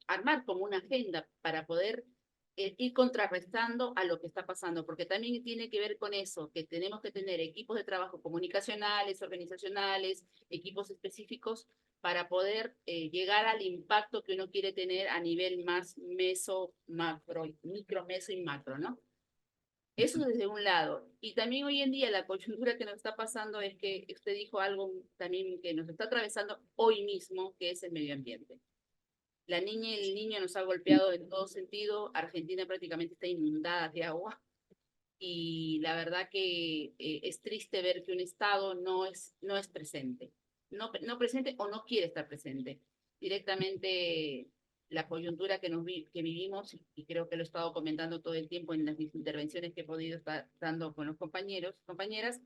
armar como una agenda para poder ir contrarrestando a lo que está pasando, porque también tiene que ver con eso, que tenemos que tener equipos de trabajo comunicacionales, organizacionales, equipos específicos para poder llegar al impacto que uno quiere tener a nivel más meso, macro, micro, meso y macro, ¿no? Eso desde un lado. Y también hoy en día la coyuntura que nos está pasando es que usted dijo algo también que nos está atravesando hoy mismo, que es el medio ambiente. La niña y el niño nos ha golpeado en todo sentido. Argentina prácticamente está inundada de agua. Y la verdad que es triste ver que un Estado no es presente. No presente o no quiere estar presente. Directamente la coyuntura que vivimos, y creo que lo he estado comentando todo el tiempo en las intervenciones que he podido estar dando con los compañeros, compañeras,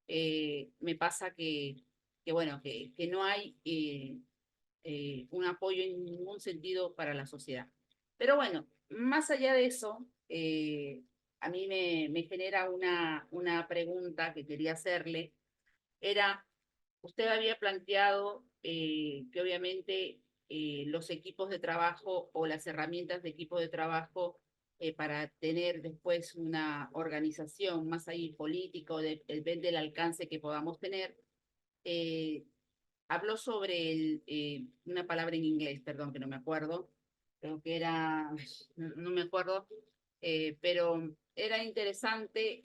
me pasa bueno, que no hay un apoyo en ningún sentido para la sociedad. Pero bueno, más allá de eso, a mí me genera una pregunta que quería hacerle. Era, usted había planteado que obviamente los equipos de trabajo o las herramientas de equipo de trabajo para tener después una organización más ahí política o depende del alcance que podamos tener, habló sobre una palabra en inglés, perdón, que no me acuerdo, creo que era, no me acuerdo, pero era interesante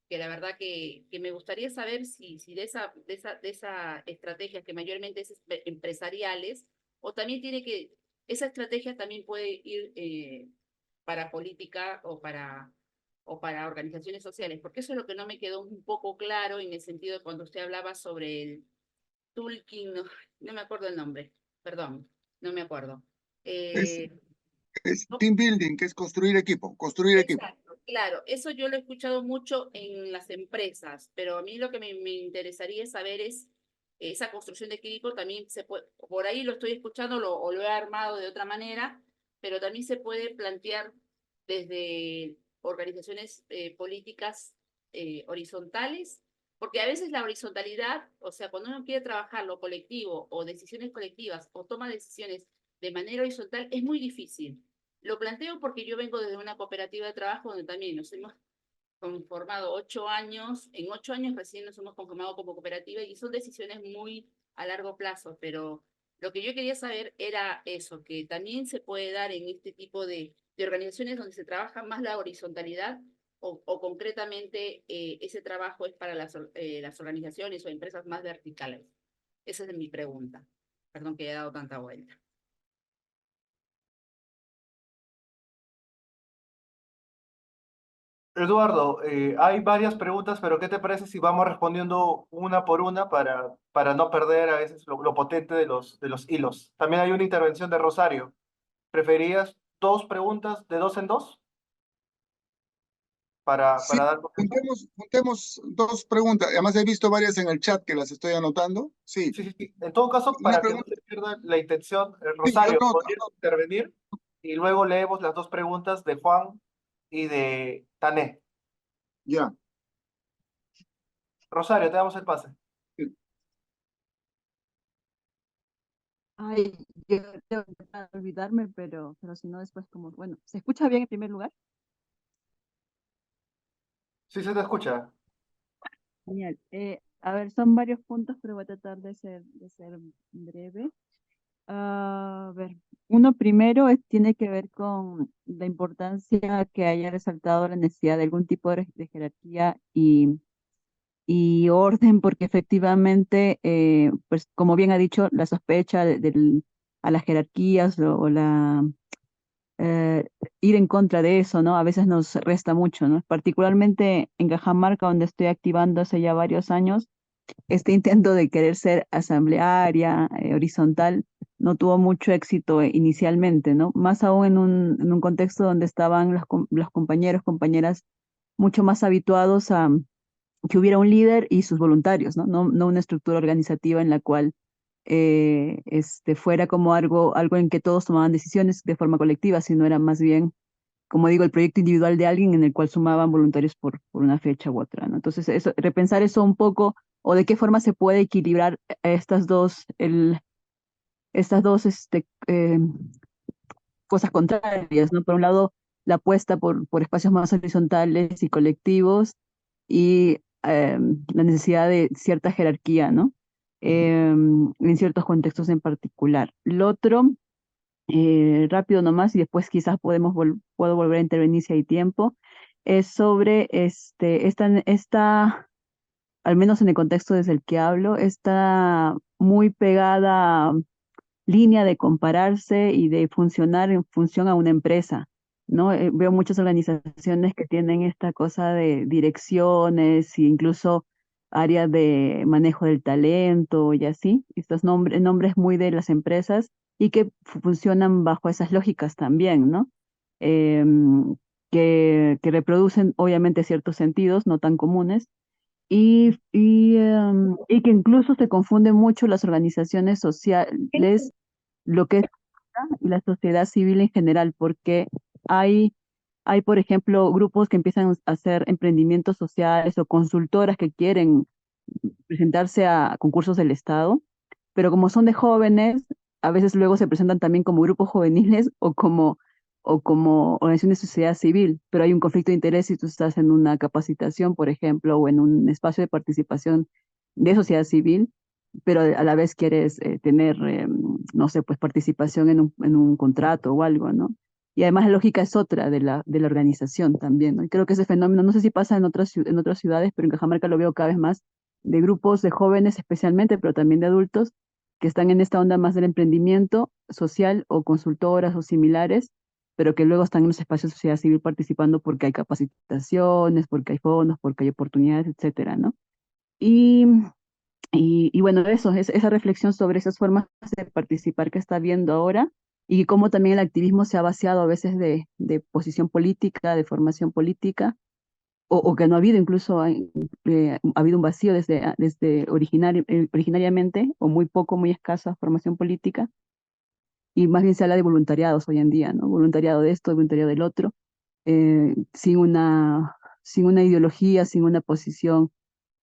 que la verdad que me gustaría saber si de esa estrategia que mayormente es empresariales, o también esa estrategia también puede ir para política o para organizaciones sociales, porque eso es lo que no me quedó un poco claro en el sentido de cuando usted hablaba sobre el Tulkin, no me acuerdo el nombre, perdón, no me acuerdo. Es, Eh, es no, team building, que es construir equipo, construir equipo. exacto, claro, eso yo lo he escuchado mucho en las empresas, pero a mí lo que me interesaría saber es esa construcción de equipo también se puede, por ahí lo estoy escuchando o lo he armado de otra manera, pero también se puede plantear desde organizaciones políticas horizontales, porque a veces la horizontalidad, o sea, cuando uno quiere trabajar lo colectivo o decisiones colectivas o toma decisiones de manera horizontal, es muy difícil. Lo planteo porque yo vengo desde una cooperativa de trabajo donde también nos hemos conformado 8 años, en 8 años recién nos hemos conformado como cooperativa y son decisiones muy a largo plazo, pero lo que yo quería saber era eso, que también se puede dar en este tipo de organizaciones donde se trabaja más la horizontalidad o concretamente ese trabajo es para las organizaciones o empresas más verticales. Esa es mi pregunta. Perdón que haya dado tanta vuelta. Eduardo, hay varias preguntas, pero ¿qué te parece si vamos respondiendo una por una para no perder a veces lo potente de los hilos? También hay una intervención de Rosario. ¿Preferías dos preguntas de dos en dos Sí, para dar contexto? juntemos dos preguntas. Además, he visto varias en el chat que las estoy anotando. Sí, Sí, sí, sí. En todo caso, una para que no pregunta. se pierda la intención, Sí, yo Rosario, anoto, ¿podrías intervenir? Y luego leemos las dos preguntas de Juan y de Tané. ya. Rosario, te damos el pase. Ay, yo tengo que intentar olvidarme, pero si no después como, bueno, ¿se escucha bien en primer lugar? Sí, se te escucha. Genial. A ver, son varios puntos, pero voy a tratar de ser breve. A ver, uno primero tiene que ver con la importancia que haya resaltado la necesidad de algún tipo de jerarquía y orden, porque efectivamente, pues como bien ha dicho, la sospecha a las jerarquías o la eh, ir en contra de eso, ¿no? A veces nos resta mucho, ¿no? Particularmente en Cajamarca, donde estoy activando hace ya varios años, este intento de querer ser asamblearia, horizontal, no tuvo mucho éxito inicialmente, ¿no? Más aún en un contexto donde estaban los compañeros, compañeras mucho más habituados a que hubiera un líder y sus voluntarios, ¿no? No una estructura organizativa en la cual fuera como algo en que todos tomaban decisiones de forma colectiva, sino era más bien, como digo, el proyecto individual de alguien en el cual sumaban voluntarios por una fecha u otra, ¿no? Entonces, repensar eso un poco, o de qué forma se puede equilibrar estas dos cosas contrarias, ¿no? Por un lado, la apuesta por espacios más horizontales y colectivos y la necesidad de cierta jerarquía, ¿no? En ciertos contextos en particular. Lo otro, rápido nomás, y después quizás puedo volver a intervenir si hay tiempo, es sobre al menos en el contexto desde el que hablo, esta muy pegada línea de compararse y de funcionar en función a una empresa, ¿no? Veo muchas organizaciones que tienen esta cosa de direcciones e incluso áreas de manejo del talento y así, estos nombres muy de las empresas y que funcionan bajo esas lógicas también, ¿no? Que reproducen obviamente ciertos sentidos no tan comunes y que incluso se confunden mucho las organizaciones sociales, lo que es y la sociedad civil en general, porque hay, hay, por ejemplo, grupos que empiezan a hacer emprendimientos sociales o consultoras que quieren presentarse a concursos del Estado, pero como son de jóvenes, a veces luego se presentan también como grupos juveniles o como organizaciones de sociedad civil, pero hay un conflicto de interés si tú estás en una capacitación, por ejemplo, o en un espacio de participación de sociedad civil, pero a la vez quieres tener, no sé, pues participación en un contrato o algo, ¿no? Y además la lógica es otra de la organización también, ¿no? Y creo que ese fenómeno, no sé si pasa en otras ciudades, pero en Cajamarca lo veo cada vez más, de grupos de jóvenes especialmente, pero también de adultos, que están en esta onda más del emprendimiento social o consultoras o similares, pero que luego están en los espacios de sociedad civil participando porque hay capacitaciones, porque hay fondos, porque hay oportunidades, etcétera, ¿no? Y, y bueno, esa reflexión sobre esas formas de participar que está viendo ahora y cómo también el activismo se ha vaciado a veces de posición política, de formación política, o que no ha habido incluso, ha habido un vacío desde originariamente, o muy poco, muy escasa formación política, y más bien se habla de voluntariados hoy en día, ¿no? Voluntariado de esto, voluntariado del otro, sin una ideología, sin una posición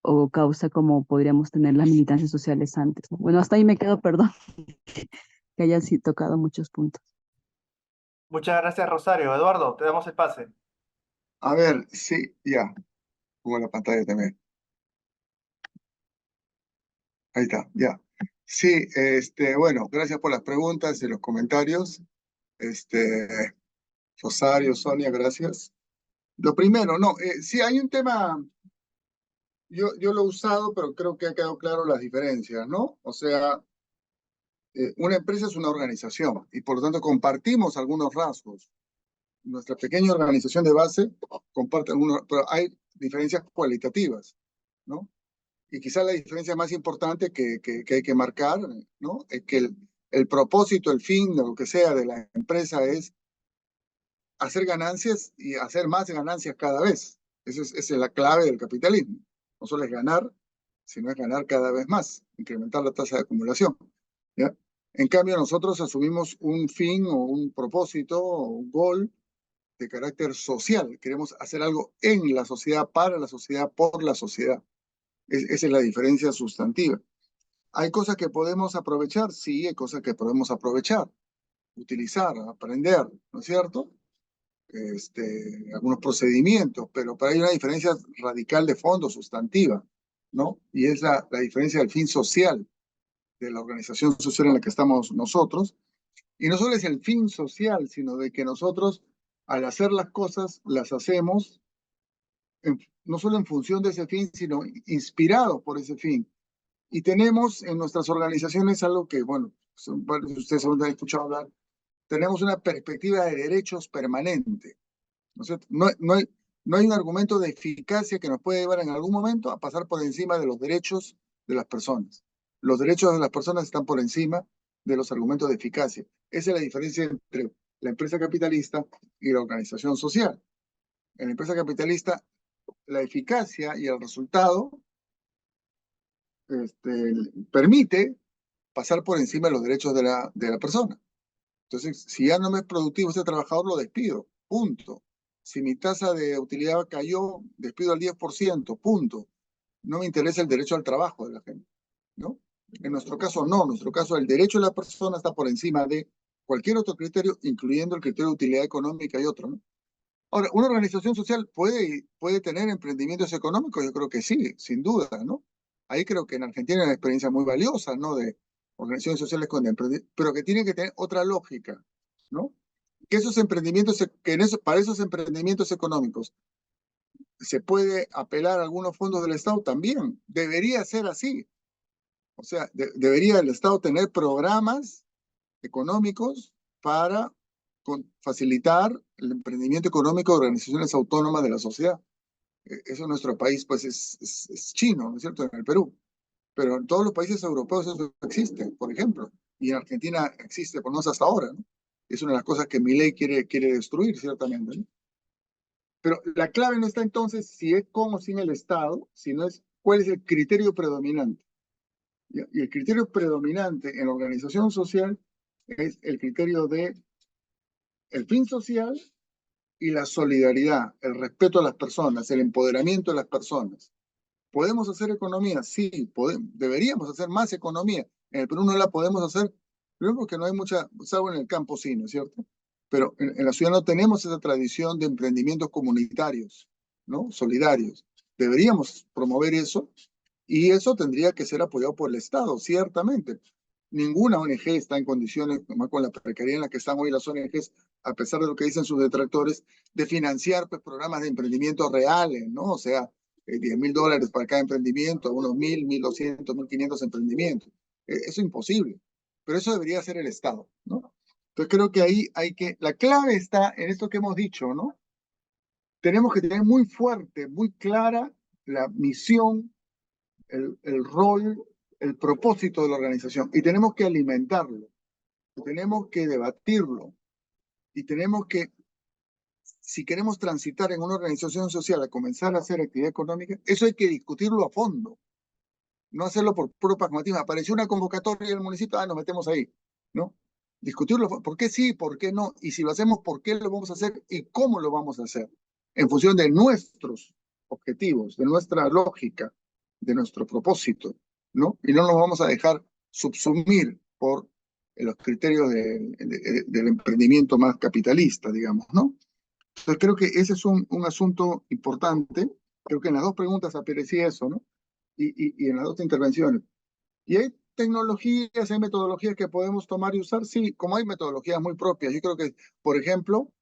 o causa como podríamos tener las militancias sociales antes, ¿no? Bueno, hasta ahí me quedo, perdón, que hayan sí tocado muchos puntos. Muchas gracias, Rosario. Eduardo, te damos el pase. A ver, sí, ya, pongo la pantalla también. Ahí está, ya. Sí, bueno, gracias por las preguntas y los comentarios. Rosario, Sonia, gracias. Lo primero, no, sí hay un tema, yo lo he usado, pero creo que ha quedado claro las diferencias, ¿no? O sea, una empresa es una organización y por lo tanto compartimos algunos rasgos. Nuestra pequeña organización de base comparte algunos, pero hay diferencias cualitativas, ¿no? Y quizá la diferencia más importante que hay que marcar, ¿no? Es que el propósito, el fin, lo que sea de la empresa es hacer ganancias y hacer más ganancias cada vez. Esa es la clave del capitalismo. No solo es ganar, sino es ganar cada vez más, incrementar la tasa de acumulación, ¿ya? En cambio, nosotros asumimos un fin o un propósito o un goal de carácter social. Queremos hacer algo en la sociedad, para la sociedad, por la sociedad. Esa es la diferencia sustantiva. ¿Hay cosas que podemos aprovechar? Sí, hay cosas que podemos aprovechar, utilizar, aprender, ¿no es cierto? Algunos procedimientos, pero hay una diferencia radical de fondo, sustantiva, ¿no? Y es la diferencia del fin social de la organización social en la que estamos nosotros. Y no solo es el fin social, sino de que nosotros, al hacer las cosas, las hacemos no solo en función de ese fin, sino inspirados por ese fin. Y tenemos en nuestras organizaciones algo que, bueno, ustedes han escuchado hablar, tenemos una perspectiva de derechos permanente, ¿no es cierto? No hay un argumento de eficacia que nos puede llevar en algún momento a pasar por encima de los derechos de las personas. Los derechos de las personas están por encima de los argumentos de eficacia. Esa es la diferencia entre la empresa capitalista y la organización social. En la empresa capitalista, la eficacia y el resultado permite pasar por encima de los derechos de la persona. Entonces, si ya no me es productivo ese trabajador, lo despido, punto. Si mi tasa de utilidad cayó, despido al 10%, punto. No me interesa el derecho al trabajo de la gente, ¿no? En nuestro caso, no. En nuestro caso, el derecho de la persona está por encima de cualquier otro criterio, incluyendo el criterio de utilidad económica y otro, ¿no? Ahora, ¿una organización social puede tener emprendimientos económicos? Yo creo que sí, sin duda, ¿no? Ahí creo que en Argentina hay una experiencia muy valiosa, ¿no? De organizaciones sociales con emprendimientos, pero que tienen que tener otra lógica, ¿no? Que esos emprendimientos, para esos emprendimientos económicos se puede apelar a algunos fondos del Estado también. Debería ser así. O sea, debería el Estado tener programas económicos para facilitar el emprendimiento económico de organizaciones autónomas de la sociedad. Eso en nuestro país, pues, es chino, ¿no es cierto? En el Perú. Pero en todos los países europeos eso existe, por ejemplo. Y en Argentina existe, por lo menos hasta ahora, ¿no? Es una de las cosas que Milei quiere destruir, ciertamente, ¿no? Pero la clave no está entonces si es con o sin el Estado, sino es cuál es el criterio predominante. Y el criterio predominante en la organización social es el criterio de el fin social y la solidaridad, el respeto a las personas, el empoderamiento de las personas. ¿Podemos hacer economía? Sí, deberíamos hacer más economía. En el Perú no la podemos hacer, primero porque no hay mucha, salvo en el campo sí, ¿no es cierto? Pero en la ciudad no tenemos esa tradición de emprendimientos comunitarios, ¿no? Solidarios. Deberíamos promover eso y eso tendría que ser apoyado por el Estado, ciertamente. Ninguna ONG está en condiciones, más con la precariedad en la que están hoy las ONGs, a pesar de lo que dicen sus detractores, de financiar pues, programas de emprendimiento reales, ¿no? O sea, $10.000 para cada emprendimiento, unos 1.000, 1.200, 1.500 emprendimientos. Eso es imposible, pero eso debería ser el Estado, ¿no? Entonces creo que ahí la clave está en esto que hemos dicho, ¿no? Tenemos que tener muy fuerte, muy clara la misión, el rol, el propósito de la organización y tenemos que alimentarlo, tenemos que debatirlo y tenemos que, si queremos transitar en una organización social a comenzar a hacer actividad económica, eso hay que discutirlo a fondo, no hacerlo por puro pragmatismo. Apareció una convocatoria del municipio, nos metemos ahí, ¿no? Discutirlo, ¿por qué sí, por qué no? Y si lo hacemos, ¿por qué lo vamos a hacer y cómo lo vamos a hacer? En función de nuestros objetivos, de nuestra lógica, de nuestro propósito, ¿no? Y no nos vamos a dejar subsumir por los criterios del emprendimiento más capitalista, digamos, ¿no? Entonces creo que ese es un asunto importante. Creo que en las dos preguntas aparecía eso, ¿no? Y en las dos intervenciones. Y hay tecnologías, hay metodologías que podemos tomar y usar, sí, como hay metodologías muy propias. Yo creo que, por ejemplo,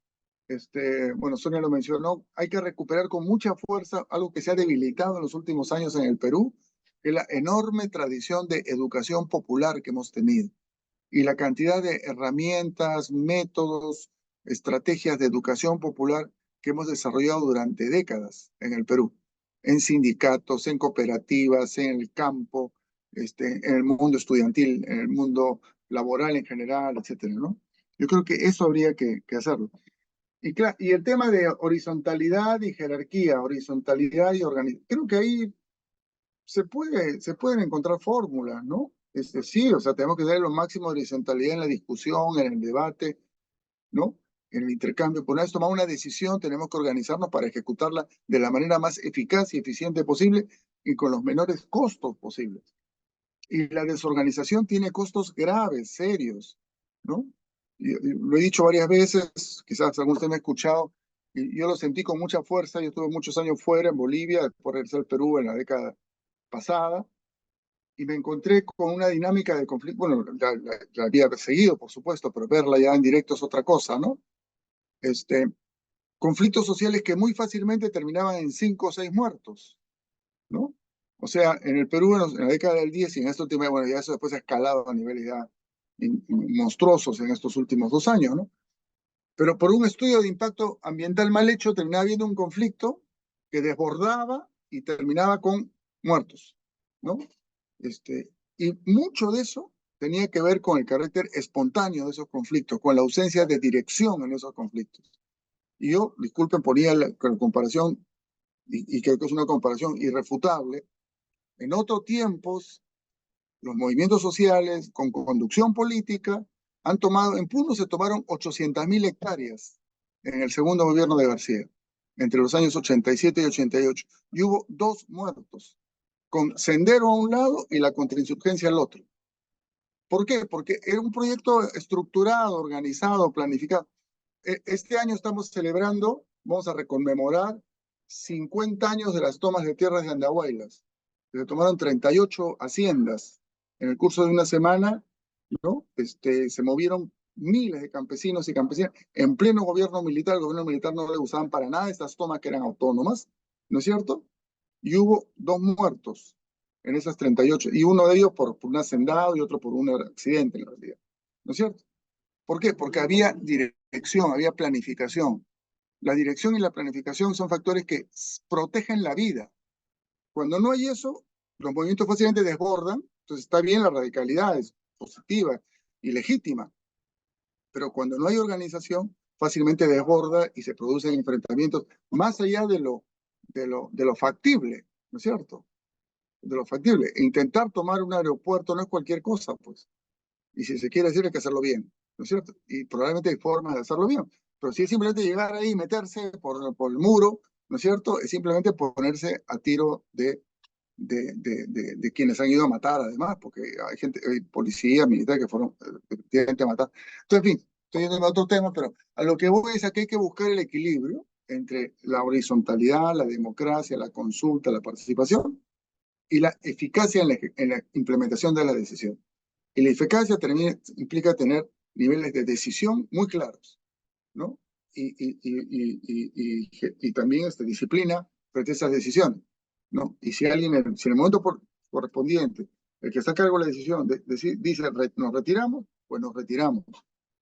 bueno, Sonia lo mencionó, hay que recuperar con mucha fuerza algo que se ha debilitado en los últimos años en el Perú, que es la enorme tradición de educación popular que hemos tenido y la cantidad de herramientas, métodos, estrategias de educación popular que hemos desarrollado durante décadas en el Perú, en sindicatos, en cooperativas, en el campo, en el mundo estudiantil, en el mundo laboral en general, etcétera, ¿no? Yo creo que eso habría que hacerlo. Y el tema de horizontalidad y jerarquía, horizontalidad y organización, creo que ahí se pueden encontrar fórmulas, ¿no? Sí, o sea, tenemos que darle lo máximo de horizontalidad en la discusión, en el debate, ¿no? En el intercambio. Por una vez tomar una decisión, tenemos que organizarnos para ejecutarla de la manera más eficaz y eficiente posible, y con los menores costos posibles. Y la desorganización tiene costos graves, serios, ¿no? Y lo he dicho varias veces, quizás algunos de ustedes me han escuchado, y yo lo sentí con mucha fuerza. Yo estuve muchos años fuera, en Bolivia, después regresé al Perú en la década pasada, y me encontré con una dinámica de conflicto. Bueno, la había seguido, por supuesto, pero verla ya en directo es otra cosa, ¿no? Conflictos sociales que muy fácilmente terminaban en 5 o 6 muertos, ¿no? O sea, en el Perú, en la década del 10 y en esta última, bueno, ya eso después ha escalado a niveles ya monstruosos en estos últimos 2 años, ¿no? Pero por un estudio de impacto ambiental mal hecho, terminaba habiendo un conflicto que desbordaba y terminaba con muertos, ¿no? Y mucho de eso tenía que ver con el carácter espontáneo de esos conflictos, con la ausencia de dirección en esos conflictos. Y yo, disculpen, ponía la comparación, y creo que es una comparación irrefutable. En otros tiempos, los movimientos sociales con conducción política han tomado, en Puno se tomaron 800.000 hectáreas en el segundo gobierno de García, entre los años 87 y 88, y hubo 2 muertos, con Sendero a un lado y la contrainsurgencia al otro. ¿Por qué? Porque era un proyecto estructurado, organizado, planificado. Este año estamos celebrando, vamos a reconmemorar 50 años de las tomas de tierras de Andahuaylas. Se tomaron 38 haciendas. En el curso de una semana, ¿no? Se movieron miles de campesinos y campesinas en pleno gobierno militar. El gobierno militar no le usaban para nada estas tomas que eran autónomas, ¿no es cierto? Y hubo 2 muertos en esas 38, y uno de ellos por un hacendado y otro por un accidente, en realidad, ¿no es cierto? ¿Por qué? Porque había dirección, había planificación. La dirección y la planificación son factores que protegen la vida. Cuando no hay eso, los movimientos fácilmente desbordan. Entonces está bien, la radicalidad es positiva y legítima, pero cuando no hay organización, fácilmente desborda y se producen enfrentamientos más allá de lo factible, ¿no es cierto? De lo factible. Intentar tomar un aeropuerto no es cualquier cosa, pues. Y si se quiere hacer, hay que hacerlo bien, ¿no es cierto? Y probablemente hay formas de hacerlo bien. Pero si es simplemente llegar ahí y meterse por el muro, ¿no es cierto? Es simplemente ponerse a tiro de quienes han ido a matar, además, porque hay gente, hay policía, militares que fueron efectivamente a matar. Entonces, en fin, estoy yendo a otro tema, pero a lo que voy es a que hay que buscar el equilibrio entre la horizontalidad, la democracia, la consulta, la participación y la eficacia en la implementación de la decisión. Y la eficacia implica tener niveles de decisión muy claros, ¿no? Y también disciplina frente a esas decisiones, ¿no? Y si alguien, si en el momento correspondiente, el que está a cargo de la decisión dice nos retiramos, pues nos retiramos.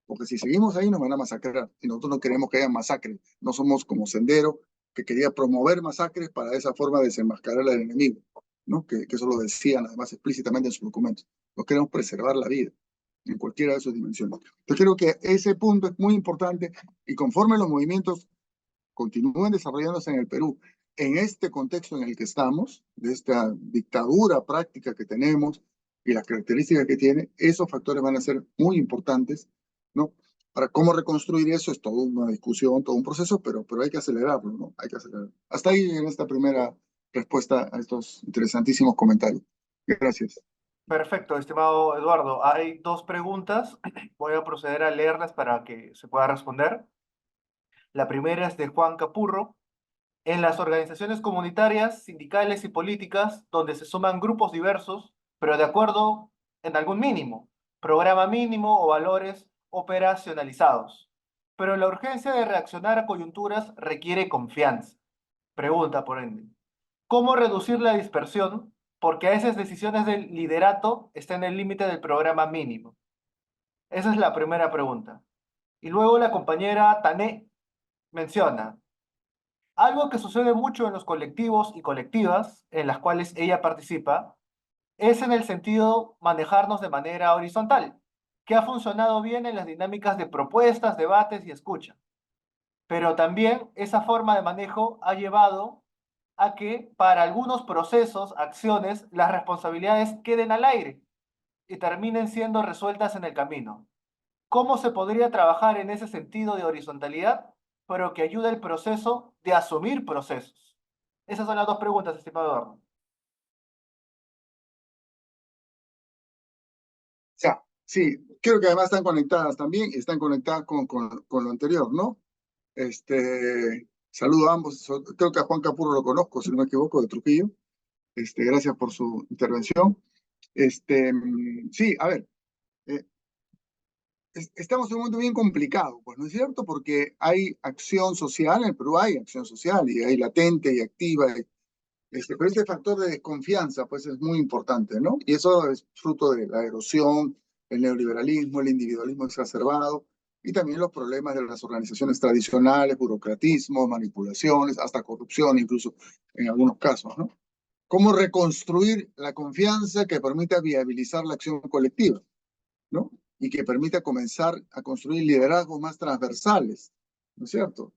Porque si seguimos ahí nos van a masacrar. Y nosotros no queremos que haya masacres. No somos como Sendero, que quería promover masacres para de esa forma desenmascarar al enemigo, ¿no? Que eso lo decían además explícitamente en sus documentos. No queremos preservar la vida en cualquiera de sus dimensiones. Yo creo que ese punto es muy importante, y conforme los movimientos continúen desarrollándose en el Perú, en este contexto en el que estamos, de esta dictadura práctica que tenemos y las características que tiene, esos factores van a ser muy importantes, ¿no? Para cómo reconstruir eso es toda una discusión, todo un proceso, pero hay que acelerarlo, ¿no? Hay que acelerarlo. Hasta ahí en esta primera respuesta a estos interesantísimos comentarios. Gracias. Perfecto, estimado Eduardo. Hay 2 preguntas. Voy a proceder a leerlas para que se pueda responder. La primera es de Juan Capurro. En las organizaciones comunitarias, sindicales y políticas, donde se suman grupos diversos, pero de acuerdo en algún mínimo, programa mínimo o valores operacionalizados. Pero la urgencia de reaccionar a coyunturas requiere confianza. Pregunta, por ende, ¿cómo reducir la dispersión? Porque a esas decisiones del liderato están en el límite del programa mínimo. Esa es la primera pregunta. Y luego la compañera Tané menciona, algo que sucede mucho en los colectivos y colectivas en las cuales ella participa es en el sentido manejarnos de manera horizontal, que ha funcionado bien en las dinámicas de propuestas, debates y escucha. Pero también esa forma de manejo ha llevado a que para algunos procesos, acciones, las responsabilidades queden al aire y terminen siendo resueltas en el camino. ¿Cómo se podría trabajar en ese sentido de horizontalidad, pero que ayude al proceso de asumir procesos? Esas son las 2 preguntas, estimado Eduardo. Sí, creo que además están conectadas también, están conectadas con lo anterior, ¿no? Saludo a ambos, creo que a Juan Capurro lo conozco, si no me equivoco, de Trujillo. Gracias por su intervención. Sí, a ver, eh, estamos en un momento bien complicado, pues, ¿no es cierto? Porque hay acción social, en el Perú hay acción social, y hay latente y activa, pero este factor de desconfianza, pues, es muy importante, ¿no? Y eso es fruto de la erosión, el neoliberalismo, el individualismo exacerbado, y también los problemas de las organizaciones tradicionales, burocratismo, manipulaciones, hasta corrupción, incluso en algunos casos, ¿no? ¿Cómo reconstruir la confianza que permita viabilizar la acción colectiva, ¿no? Y que permita comenzar a construir liderazgos más transversales, ¿no es cierto?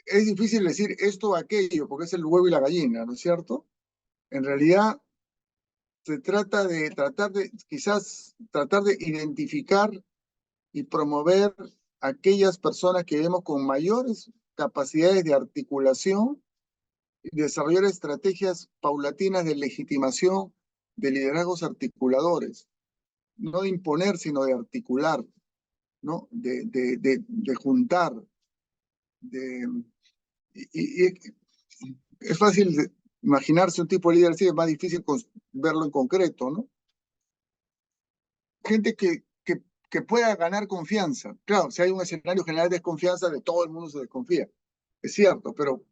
Es difícil decir esto o aquello, porque es el huevo y la gallina, ¿no es cierto? En realidad, se trata de quizás tratar de identificar y promover aquellas personas que vemos con mayores capacidades de articulación y desarrollar estrategias paulatinas de legitimación de liderazgos articuladores, no de imponer, sino de articular, ¿no? De juntar, de, y es fácil imaginarse un tipo de líder así, es más difícil verlo en concreto, ¿no? Gente que pueda ganar confianza. Claro, si hay un escenario general de desconfianza, de todo el mundo se desconfía. Es cierto, pero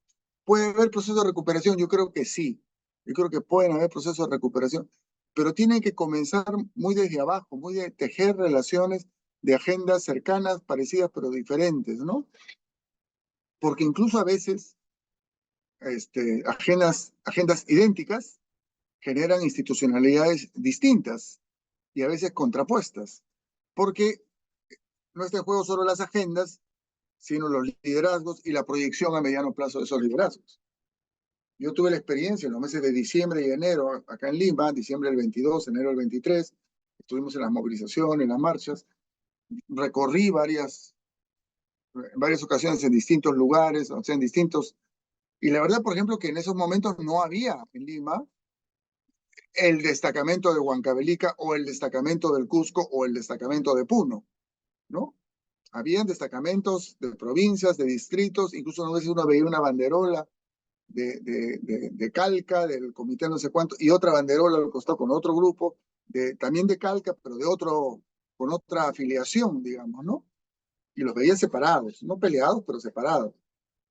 ¿puede haber procesos de recuperación? Yo creo que sí. Yo creo que pueden haber procesos de recuperación, pero tienen que comenzar muy desde abajo, muy de tejer relaciones de agendas cercanas, parecidas, pero diferentes, ¿no? Porque incluso a veces agendas idénticas generan institucionalidades distintas y a veces contrapuestas, porque no está en juego solo las agendas, sino los liderazgos y la proyección a mediano plazo de esos liderazgos. Yo tuve la experiencia en los meses de diciembre y enero acá en Lima, diciembre del 22, enero del 23, estuvimos en las movilizaciones, en las marchas, recorrí en varias ocasiones en distintos lugares, o sea, en distintos, y la verdad, por ejemplo, que en esos momentos no había en Lima el destacamento de Huancavelica o el destacamento del Cusco o el destacamento de Puno, ¿no? Habían destacamentos de provincias, de distritos, incluso a veces uno veía una banderola de Calca, del comité no sé cuánto, y otra banderola al costado con otro grupo, también de Calca, pero con otra afiliación, digamos, ¿no? Y los veía separados, no peleados, pero separados,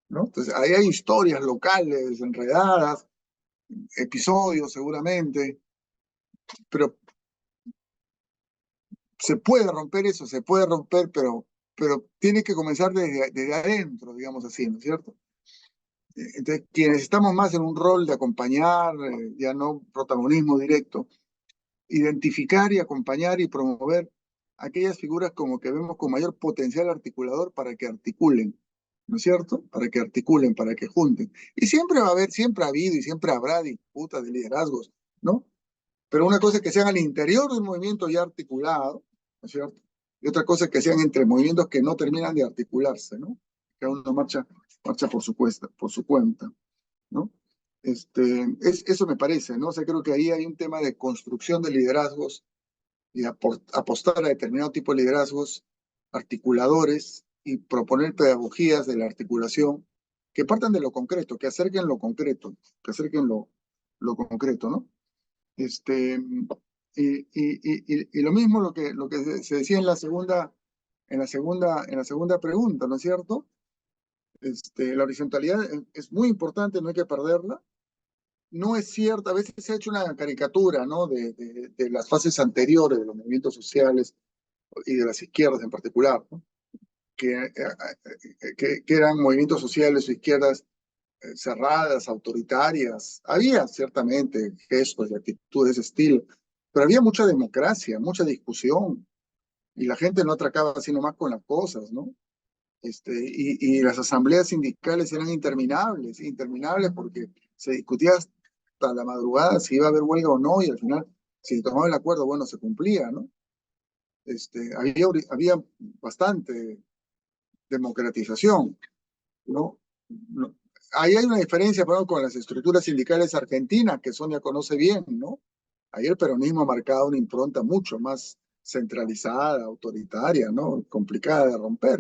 ¿no? Entonces, ahí hay historias locales, enredadas, episodios seguramente, pero se puede romper eso, se puede romper, pero tiene que comenzar desde adentro, digamos así, ¿no es cierto? Entonces, quienes estamos más en un rol de acompañar, ya no protagonismo directo, identificar y acompañar y promover aquellas figuras como que vemos con mayor potencial articulador para que articulen, ¿no es cierto? Para que articulen, para que junten. Y siempre va a haber, siempre ha habido y siempre habrá disputas de liderazgos, ¿no? Pero una cosa es que sean al interior del movimiento ya articulado, ¿no es cierto? Y otra cosa es que sean entre movimientos que no terminan de articularse, ¿no? Cada uno marcha por su cuenta, ¿no? Eso me parece, ¿no? O sea, creo que ahí hay un tema de construcción de liderazgos y apostar a determinado tipo de liderazgos articuladores y proponer pedagogías de la articulación que partan de lo concreto, que acerquen lo concreto, lo concreto, ¿no? Y lo mismo lo que se decía en la segunda pregunta, ¿no es cierto? La horizontalidad es muy importante, no hay que perderla. No es cierto, a veces se ha hecho una caricatura, ¿no? De las fases anteriores de los movimientos sociales y de las izquierdas en particular, ¿no? Que eran movimientos sociales o izquierdas cerradas, autoritarias. Había ciertamente gestos y actitudes de ese estilo, pero había mucha democracia, mucha discusión, y la gente no atracaba así nomás con las cosas, ¿no? Y las asambleas sindicales eran interminables porque se discutía hasta la madrugada si iba a haber huelga o no, y al final, si se tomaba el acuerdo, bueno, se cumplía, ¿no? Había bastante democratización, ¿no? No- Ahí hay una diferencia, por ejemplo, con las estructuras sindicales argentinas, que Sonia conoce bien, ¿no? Ahí el peronismo ha marcado una impronta mucho más centralizada, autoritaria, ¿no? Complicada de romper,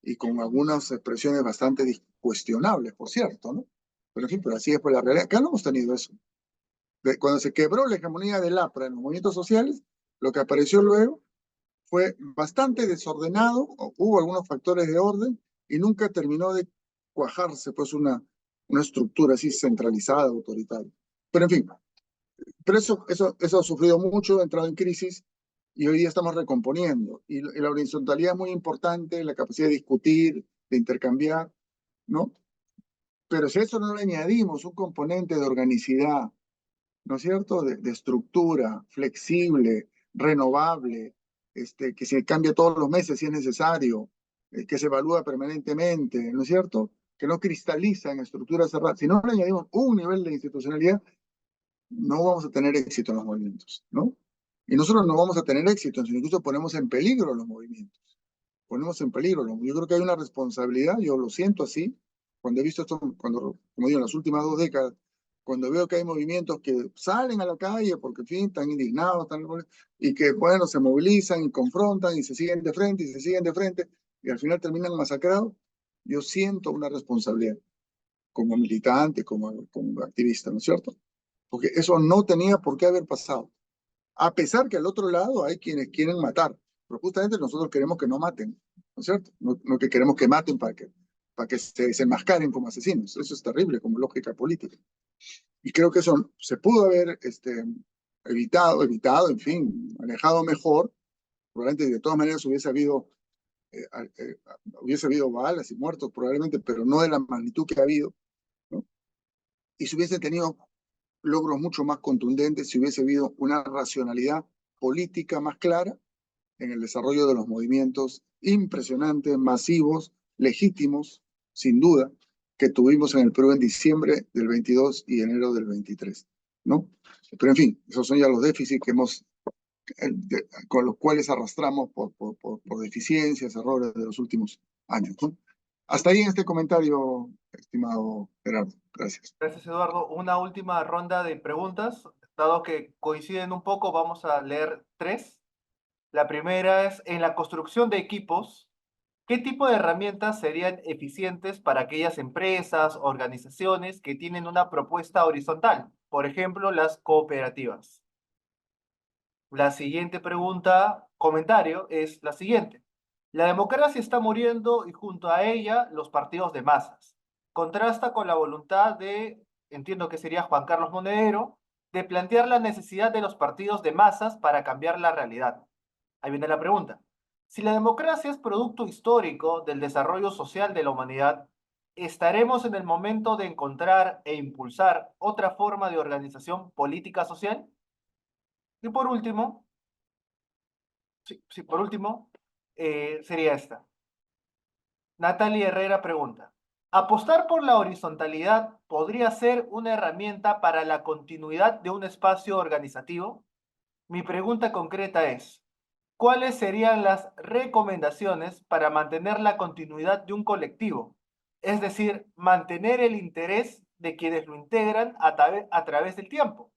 y con algunas expresiones bastante cuestionables, por cierto, ¿no? Pero en fin, pero así es por la realidad. Acá no hemos tenido eso. Cuando se quebró la hegemonía del APRA en los movimientos sociales, lo que apareció luego fue bastante desordenado, hubo algunos factores de orden y nunca terminó de cuajarse pues una estructura así centralizada, autoritaria. Pero en fin, pero eso ha sufrido mucho, ha entrado en crisis y hoy día estamos recomponiendo. Y la horizontalidad es muy importante, la capacidad de discutir, de intercambiar, ¿no? Pero si a eso no le añadimos un componente de organicidad, ¿no es cierto? De estructura, flexible, renovable, que se cambia todos los meses si es necesario, que se evalúa permanentemente, ¿no es cierto? Que no cristaliza en estructuras cerradas. Si no le añadimos un nivel de institucionalidad, no vamos a tener éxito en los movimientos, ¿no? Y nosotros no vamos a tener éxito, sino incluso ponemos en peligro los movimientos. Ponemos en peligro. Yo creo que hay una responsabilidad, yo lo siento así, cuando he visto esto, como digo, en las últimas 2 décadas, cuando veo que hay movimientos que salen a la calle porque, en fin, están indignados, y que, bueno, se movilizan y confrontan y se siguen de frente y se siguen de frente y al final terminan masacrados, yo siento una responsabilidad como militante, como activista, ¿no es cierto? Porque eso no tenía por qué haber pasado. A pesar que al otro lado hay quienes quieren matar, pero justamente nosotros queremos que no maten, ¿no es cierto? No que queremos que maten para que se desenmascaren como asesinos. Eso es terrible como lógica política. Y creo que eso se pudo haber evitado, en fin, manejado mejor. Probablemente de todas maneras hubiese habido balas y muertos probablemente, pero no de la magnitud que ha habido, ¿no? Y se hubiese tenido logros mucho más contundentes si hubiese habido una racionalidad política más clara en el desarrollo de los movimientos impresionantes, masivos, legítimos, sin duda, que tuvimos en el Perú en diciembre del 22 y enero del 23, ¿no? Pero en fin, esos son ya los déficits que con los cuales arrastramos por deficiencias, errores de los últimos años, ¿no? Hasta ahí en este comentario, estimado Gerardo. Gracias. Gracias, Eduardo. Una última ronda de preguntas. Dado que coinciden un poco, vamos a leer 3. La primera es, en la construcción de equipos, ¿qué tipo de herramientas serían eficientes para aquellas empresas, organizaciones que tienen una propuesta horizontal? Por ejemplo, las cooperativas. La siguiente pregunta, comentario, es la siguiente. La democracia está muriendo y junto a ella los partidos de masas. Contrasta con la voluntad de, entiendo que sería Juan Carlos Monedero, de plantear la necesidad de los partidos de masas para cambiar la realidad. Ahí viene la pregunta. Si la democracia es producto histórico del desarrollo social de la humanidad, ¿estaremos en el momento de encontrar e impulsar otra forma de organización política social? Y por último, sería esta. Natalia Herrera pregunta, ¿apostar por la horizontalidad podría ser una herramienta para la continuidad de un espacio organizativo? Mi pregunta concreta es, ¿cuáles serían las recomendaciones para mantener la continuidad de un colectivo? Es decir, mantener el interés de quienes lo integran a través del tiempo.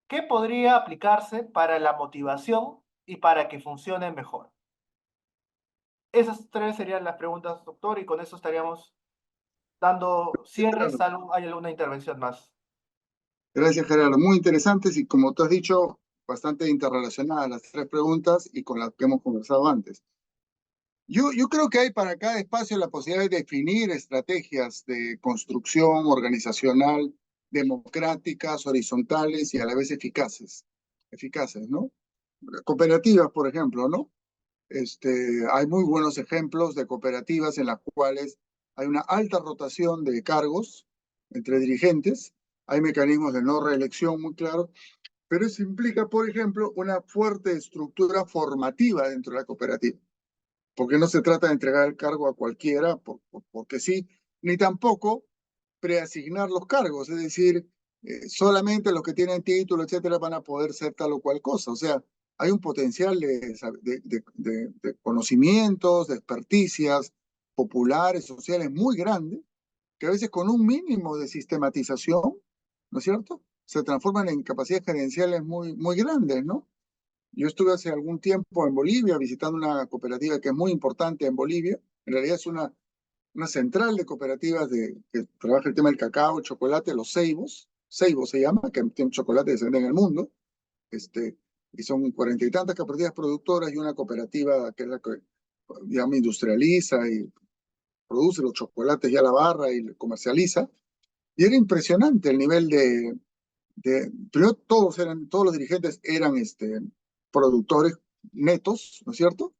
¿Qué podría aplicarse para la motivación y para que funcione mejor? Esas 3 serían las preguntas, doctor, y con eso estaríamos dando cierre, salvo hay alguna intervención más. Gracias, Gerardo. Muy interesantes y, como tú has dicho, bastante interrelacionadas las 3 preguntas y con las que hemos conversado antes. Yo creo que hay para cada espacio la posibilidad de definir estrategias de construcción organizacional democráticas, horizontales y a la vez eficaces, ¿no? Cooperativas, por ejemplo, ¿no? Hay muy buenos ejemplos de cooperativas en las cuales hay una alta rotación de cargos entre dirigentes, hay mecanismos de no reelección muy claros, pero eso implica, por ejemplo, una fuerte estructura formativa dentro de la cooperativa, porque no se trata de entregar el cargo a cualquiera, porque sí, ni tampoco preasignar los cargos, es decir, solamente los que tienen título, etcétera, van a poder ser tal o cual cosa. O sea, hay un potencial de conocimientos, de experticias populares, sociales muy grande, que a veces con un mínimo de sistematización, ¿no es cierto?, se transforman en capacidades gerenciales muy grandes, ¿no? Yo estuve hace algún tiempo en Bolivia visitando una cooperativa que es muy importante en Bolivia. En realidad es una central de cooperativas que trabaja el tema del cacao, el chocolate, los ceibos. Ceibos se llama, que tiene chocolate que se vende en el mundo. Y son 40 y tantas cooperativas productoras y una cooperativa que es la que, digamos, industrializa y produce los chocolates y a la barra y comercializa. Y era impresionante el nivel primero todos los dirigentes eran productores netos, ¿no es cierto?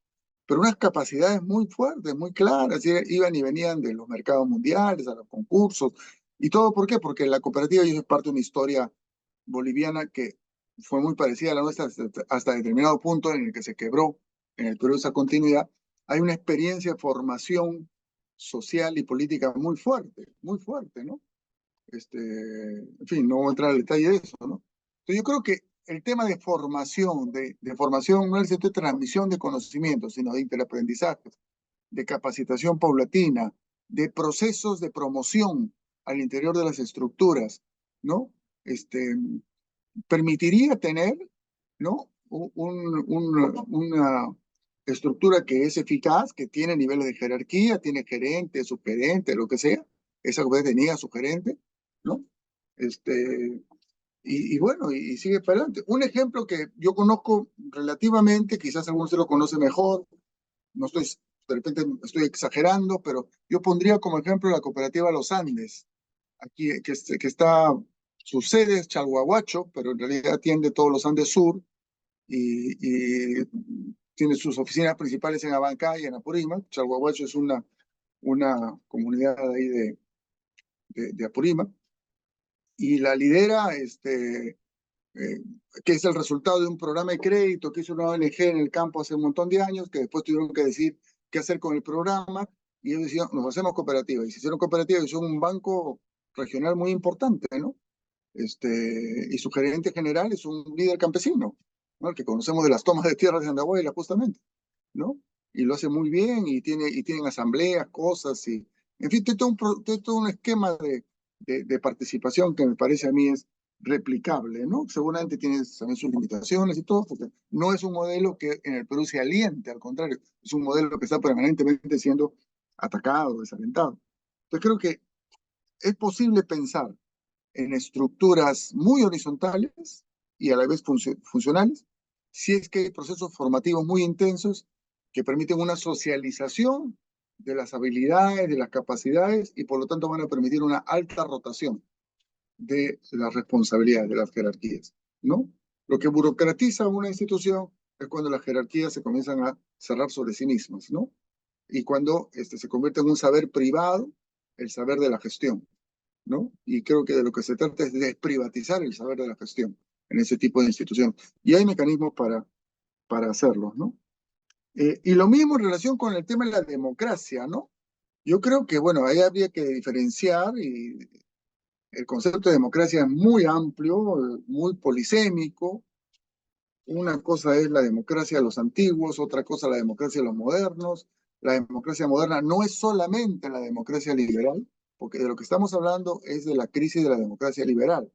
Pero unas capacidades muy fuertes, muy claras, iban y venían de los mercados mundiales, a los concursos, y todo, ¿por qué? Porque la cooperativa es parte de una historia boliviana que fue muy parecida a la nuestra hasta determinado punto en el que se quebró en el Perú esa continuidad. Hay una experiencia de formación social y política muy fuerte, ¿no? En fin, no voy a entrar al detalle de eso, ¿no? Entonces yo creo que el tema de formación, de formación no es de transmisión de conocimientos, sino de interaprendizaje, de capacitación paulatina, de procesos de promoción al interior de las estructuras, ¿no? Permitiría tener, ¿no? Una estructura que es eficaz, que tiene niveles de jerarquía, tiene gerente, subgerente, lo que sea. Esa cooperativa tenía su gerente, ¿no? Y bueno, y sigue para adelante. Un ejemplo que yo conozco relativamente, quizás algunos se lo conoce mejor, no estoy, de repente estoy exagerando, pero yo pondría como ejemplo la cooperativa Los Andes, aquí, que está, su sede es Chalhuahuacho, pero en realidad atiende todos los Andes Sur y tiene sus oficinas principales en Abancay y en Apurímac. Chalhuahuacho es una comunidad ahí de Apurímac y la lidera que es el resultado de un programa de crédito que hizo una ONG en el campo hace un montón de años, que después tuvieron que decir qué hacer con el programa, y ellos decían, nos hacemos cooperativa, y se hicieron cooperativa y son un banco regional muy importante, ¿no? Y su gerente general es un líder campesino, ¿no? El que conocemos de las tomas de tierras de Andahuayla, justamente, ¿no? Y lo hace muy bien, y tienen asambleas, cosas, y en fin, tiene todo un esquema de participación que me parece a mí es replicable, ¿no? Seguramente tiene también sus limitaciones y todo, porque no es un modelo que en el Perú se aliente, al contrario, es un modelo que está permanentemente siendo atacado, desalentado. Entonces creo que es posible pensar en estructuras muy horizontales y a la vez funcionales, si es que hay procesos formativos muy intensos que permiten una socialización de las habilidades, de las capacidades y por lo tanto van a permitir una alta rotación de las responsabilidades, de las jerarquías, ¿no? Lo que burocratiza una institución es cuando las jerarquías se comienzan a cerrar sobre sí mismas, ¿no? Y cuando se convierte en un saber privado, el saber de la gestión, ¿no? Y creo que de lo que se trata es de desprivatizar el saber de la gestión en ese tipo de institución. Y hay mecanismos para hacerlo, ¿no? Y lo mismo en relación con el tema de la democracia, ¿no? Yo creo que, bueno, ahí habría que diferenciar y el concepto de democracia es muy amplio, muy polisémico. Una cosa es la democracia de los antiguos, otra cosa la democracia de los modernos. La democracia moderna no es solamente la democracia liberal, porque de lo que estamos hablando es de la crisis de la democracia liberal.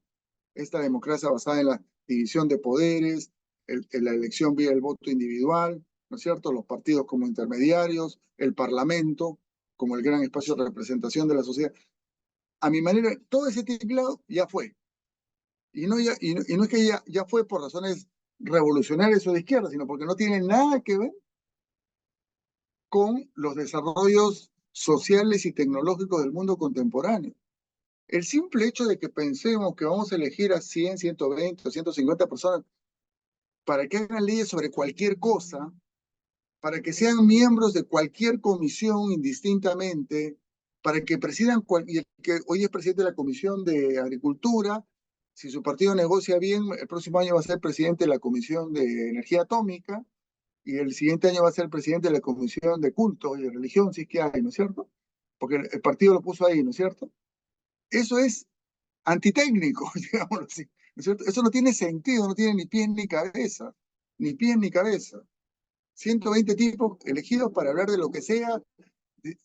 Esta democracia basada en la división de poderes, en la elección vía el voto individual, ¿no es cierto? Los partidos como intermediarios, el parlamento como el gran espacio de representación de la sociedad. A mi manera, todo ese teclado ya fue. Y no es que ya fue por razones revolucionarias o de izquierda, sino porque no tiene nada que ver con los desarrollos sociales y tecnológicos del mundo contemporáneo. El simple hecho de que pensemos que vamos a elegir a 100, 120 o 150 personas para que hagan leyes sobre cualquier cosa, para que sean miembros de cualquier comisión indistintamente, para que presidan, y el que hoy es presidente de la Comisión de Agricultura, si su partido negocia bien, el próximo año va a ser presidente de la Comisión de Energía Atómica, y el siguiente año va a ser presidente de la Comisión de Culto y de Religión, si es que hay, ¿no es cierto? Porque el partido lo puso ahí, ¿no es cierto? Eso es antitécnico, digámoslo así, ¿no es cierto? Eso no tiene sentido, no tiene ni pies ni cabeza, ni pies ni cabeza. 120 tipos elegidos para hablar de lo que sea.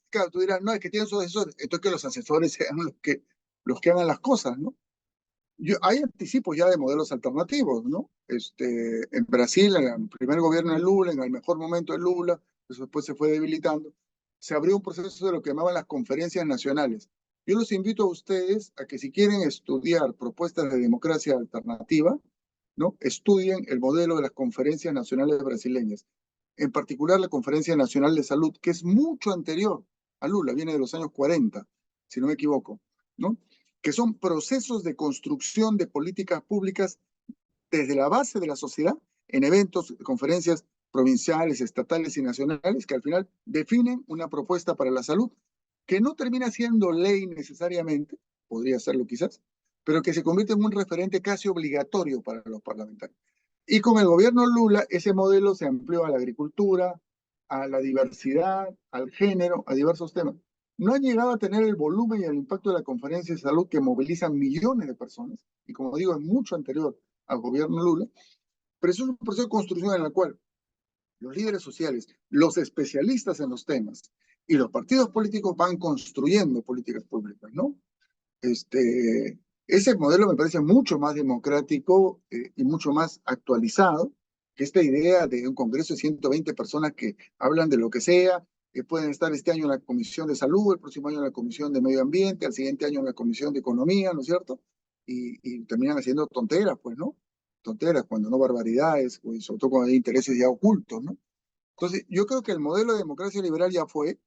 Claro, tú dirás, no, es que tienen sus asesores. Entonces que los asesores sean los que hagan las cosas, ¿no? Hay anticipos ya de modelos alternativos, ¿no? En Brasil, en el primer gobierno de Lula, en el mejor momento de Lula, eso después se fue debilitando, se abrió un proceso de lo que llamaban las conferencias nacionales. Yo los invito a ustedes a que si quieren estudiar propuestas de democracia alternativa, ¿no? Estudien el modelo de las conferencias nacionales brasileñas, en particular la Conferencia Nacional de Salud, que es mucho anterior a Lula, viene de los años 40, si no me equivoco, ¿no? Que son procesos de construcción de políticas públicas desde la base de la sociedad, en eventos, conferencias provinciales, estatales y nacionales, que al final definen una propuesta para la salud, que no termina siendo ley necesariamente, podría serlo quizás, pero que se convierte en un referente casi obligatorio para los parlamentarios. Y con el gobierno Lula, ese modelo se amplió a la agricultura, a la diversidad, al género, a diversos temas. No han llegado a tener el volumen y el impacto de la conferencia de salud que movilizan millones de personas, y como digo, es mucho anterior al gobierno Lula, pero eso es un proceso de construcción en el cual los líderes sociales, los especialistas en los temas y los partidos políticos van construyendo políticas públicas, ¿no? Ese modelo me parece mucho más democrático y mucho más actualizado que esta idea de un congreso de 120 personas que hablan de lo que sea, que pueden estar este año en la Comisión de Salud, el próximo año en la Comisión de Medio Ambiente, al siguiente año en la Comisión de Economía, ¿no es cierto? Y terminan haciendo tonteras, pues, ¿no? Tonteras, cuando no barbaridades, pues, sobre todo cuando hay intereses ya ocultos, ¿no? Entonces, yo creo que el modelo de democracia liberal ya fue,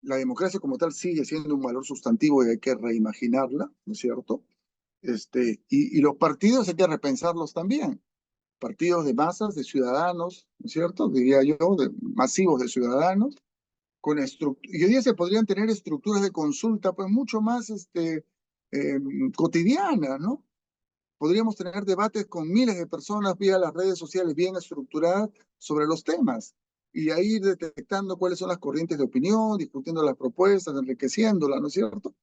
la democracia como tal sigue siendo un valor sustantivo y hay que reimaginarla, ¿no es cierto? Y los partidos hay que repensarlos también. Partidos de masas, de ciudadanos, ¿no es cierto? Diría yo, de masivos de ciudadanos, y hoy día se podrían tener estructuras de consulta pues mucho más cotidianas, ¿no? Podríamos tener debates con miles de personas vía las redes sociales bien estructuradas sobre los temas y ahí ir detectando cuáles son las corrientes de opinión, discutiendo las propuestas, enriqueciéndolas, ¿no es cierto?